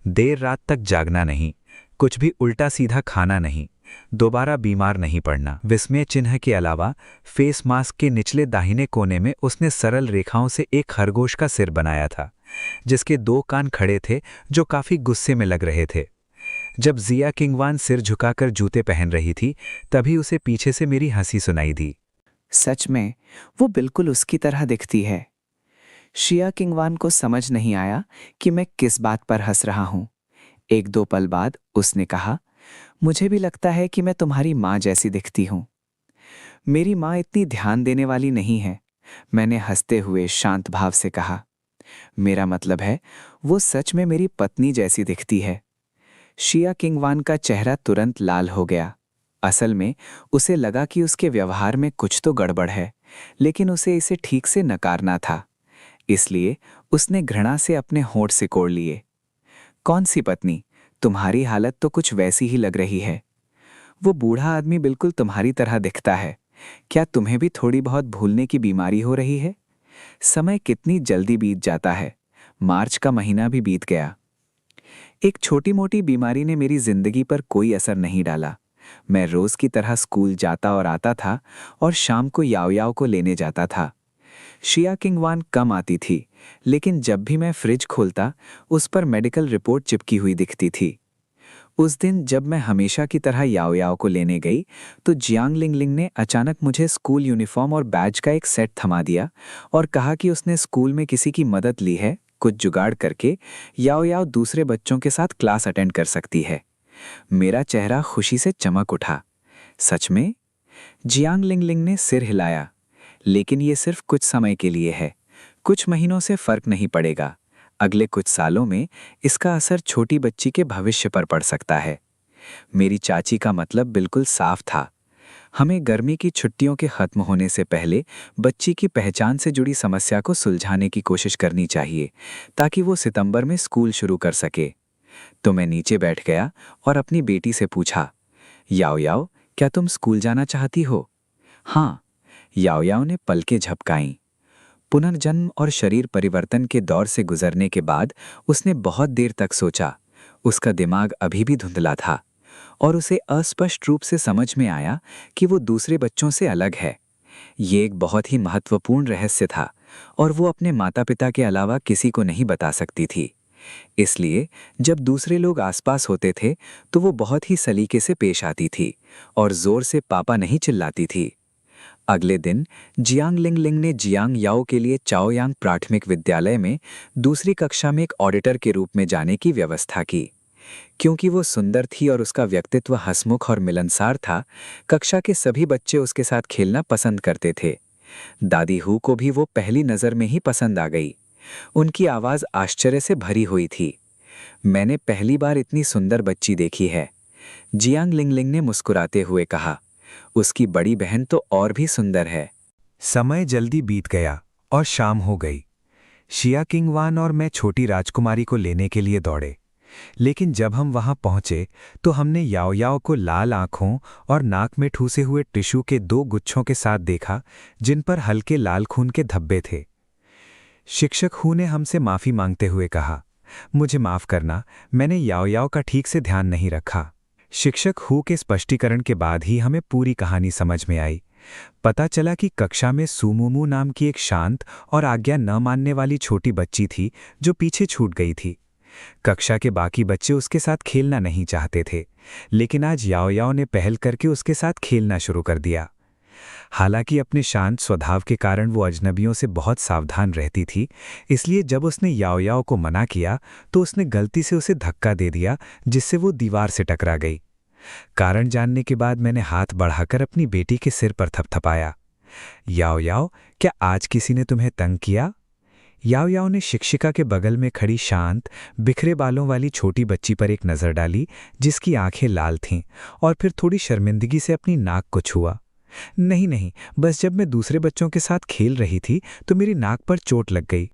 देर रात तक जागना नहीं, कुछ भी उल्टा सीधा खाना नहीं, दोबारा बीमार नहीं पड़ना। विस्मय चिन्ह के अलावा फेस मास्क के निचले दाहिने कोने में उसने सरल रेखाओं से एक खरगोश का सिर बनाया था, जिसके 2 कान खड़े थे जो काफी गुस्से में लग रहे थे। जब जिया किंगवान सिर झुकाकर जूते पहन रही थी, तभी उसे पीछे से मेरी हंसी सुनाई दी। सच में वो बिल्कुल उसकी तरह दिखती है। शिया किंगवान को समझ नहीं आया कि मैं किस बात पर हंस रहा हूं। 1-2 पल बाद उसने कहा, मुझे भी लगता है कि मैं तुम्हारी माँ जैसी दिखती हूं। मेरी माँ इतनी ध्यान देने वाली नहीं है, मैंने हंसते हुए शांत भाव से कहा। मेरा मतलब है, वो सच में मेरी पत्नी जैसी दिखती है। शिया किंगवान का चेहरा तुरंत लाल हो गया। असल में उसे लगा कि उसके व्यवहार में कुछ तो गड़बड़ है, लेकिन उसे इसे ठीक से नकारना था। इसलिए उसने घृणा से अपने होंठ सिकोड़ लिए। कौन सी पत्नी? तुम्हारी हालत तो कुछ वैसी ही लग रही है। वो बूढ़ा आदमी बिल्कुल तुम्हारी तरह दिखता है। क्या तुम्हें भी थोड़ी बहुत भूलने की बीमारी हो रही है? समय कितनी जल्दी बीत जाता है। मार्च का महीना भी बीत गया। एक छोटी मोटी बीमारी ने मेरी जिंदगी पर कोई असर नहीं डाला। मैं रोज की तरह स्कूल जाता और आता था और शाम को याओ याओ को लेने जाता था। शिया किंगवान कम आती थी, लेकिन जब भी मैं फ्रिज खोलता उस पर मेडिकल रिपोर्ट चिपकी हुई दिखती थी। उस दिन जब मैं हमेशा की तरह याओ याओ को लेने गई तो जियांग लिंगलिंग ने अचानक मुझे स्कूल यूनिफॉर्म और बैज का एक सेट थमा दिया और कहा कि उसने स्कूल में किसी की मदद ली है, कुछ जुगाड़ करके याओ याओ दूसरे बच्चों के साथ क्लास अटेंड कर सकती है। मेरा चेहरा खुशी से चमक उठा। सच में? जियांग लिंगलिंग ने सिर हिलाया। लेकिन ये सिर्फ कुछ समय के लिए है, कुछ महीनों से फर्क नहीं पड़ेगा। अगले कुछ सालों में इसका असर छोटी बच्ची के भविष्य पर पड़ सकता है। मेरी चाची का मतलब बिल्कुल साफ था। हमें गर्मी की छुट्टियों के खत्म होने से पहले बच्ची की पहचान से जुड़ी समस्या को सुलझाने की कोशिश करनी चाहिए, ताकि वो सितंबर में स्कूल शुरू कर सके। तो मैं नीचे बैठ गया और अपनी बेटी से पूछा, याओ याओ, क्या तुम स्कूल जाना चाहती हो? हाँ, याओ याओ ने पलकें झपकाईं। पुनर्जन्म और शरीर परिवर्तन के दौर से गुजरने के बाद उसने बहुत देर तक सोचा। उसका दिमाग अभी भी धुंधला था और उसे अस्पष्ट रूप से समझ में आया कि वो दूसरे बच्चों से अलग है। ये एक बहुत ही महत्वपूर्ण रहस्य था और वो अपने माता पिता के अलावा किसी को नहीं बता सकती थी। इसलिए जब दूसरे लोग आसपास होते थे तो वो बहुत ही सलीके से पेश आती थी और जोर से पापा नहीं चिल्लाती थी। अगले दिन जियांग लिंगलिंग ने जियांग याओ के लिए चाओयांग प्राथमिक विद्यालय में दूसरी कक्षा में एक ऑडिटर के रूप में जाने की व्यवस्था की। क्योंकि वो सुंदर थी और उसका व्यक्तित्व हंसमुख और मिलनसार था, कक्षा के सभी बच्चे उसके साथ खेलना पसंद करते थे। दादी हू को भी वो पहली नज़र में ही पसंद आ गई। उनकी आवाज़ आश्चर्य से भरी हुई थी। मैंने पहली बार इतनी सुंदर बच्ची देखी है, जियांग लिंगलिंग ने मुस्कुराते हुए कहा। उसकी बड़ी बहन तो और भी सुंदर है। समय जल्दी बीत गया और शाम हो गई। शिया किंगवान और मैं छोटी राजकुमारी को लेने के लिए दौड़े, लेकिन जब हम वहां पहुंचे तो हमने याओ याओ को लाल आंखों और नाक में ठूसे हुए टिश्यू के 2 गुच्छों के साथ देखा, जिन पर हल्के लाल खून के धब्बे थे। शिक्षक हू ने हमसे माफी मांगते हुए कहा, मुझे माफ करना, मैंने याओ याओ का ठीक से ध्यान नहीं रखा। शिक्षक हू के स्पष्टीकरण के बाद ही हमें पूरी कहानी समझ में आई। पता चला कि कक्षा में सुमुमू नाम की एक शांत और आज्ञा न मानने वाली छोटी बच्ची थी जो पीछे छूट गई थी। कक्षा के बाकी बच्चे उसके साथ खेलना नहीं चाहते थे, लेकिन आज याओ याओ ने पहल करके उसके साथ खेलना शुरू कर दिया। हालांकि अपने शांत स्वभाव के कारण वो अजनबियों से बहुत सावधान रहती थी, इसलिए जब उसने याओ याओ को मना किया तो उसने गलती से उसे धक्का दे दिया, जिससे वो दीवार से टकरा गई। कारण जानने के बाद मैंने हाथ बढ़ाकर अपनी बेटी के सिर पर थपथपाया। याओ याओ, क्या आज किसी ने तुम्हें तंग किया? याओ याओ ने शिक्षिका के बगल में खड़ी शांत, बिखरे बालों वाली छोटी बच्ची पर एक नज़र डाली, जिसकी आंखें लाल थीं, और फिर थोड़ी शर्मिंदगी से अपनी नाक को छुआ। नहीं नहीं, बस जब मैं दूसरे बच्चों के साथ खेल रही थी तो मेरी नाक पर चोट लग गई।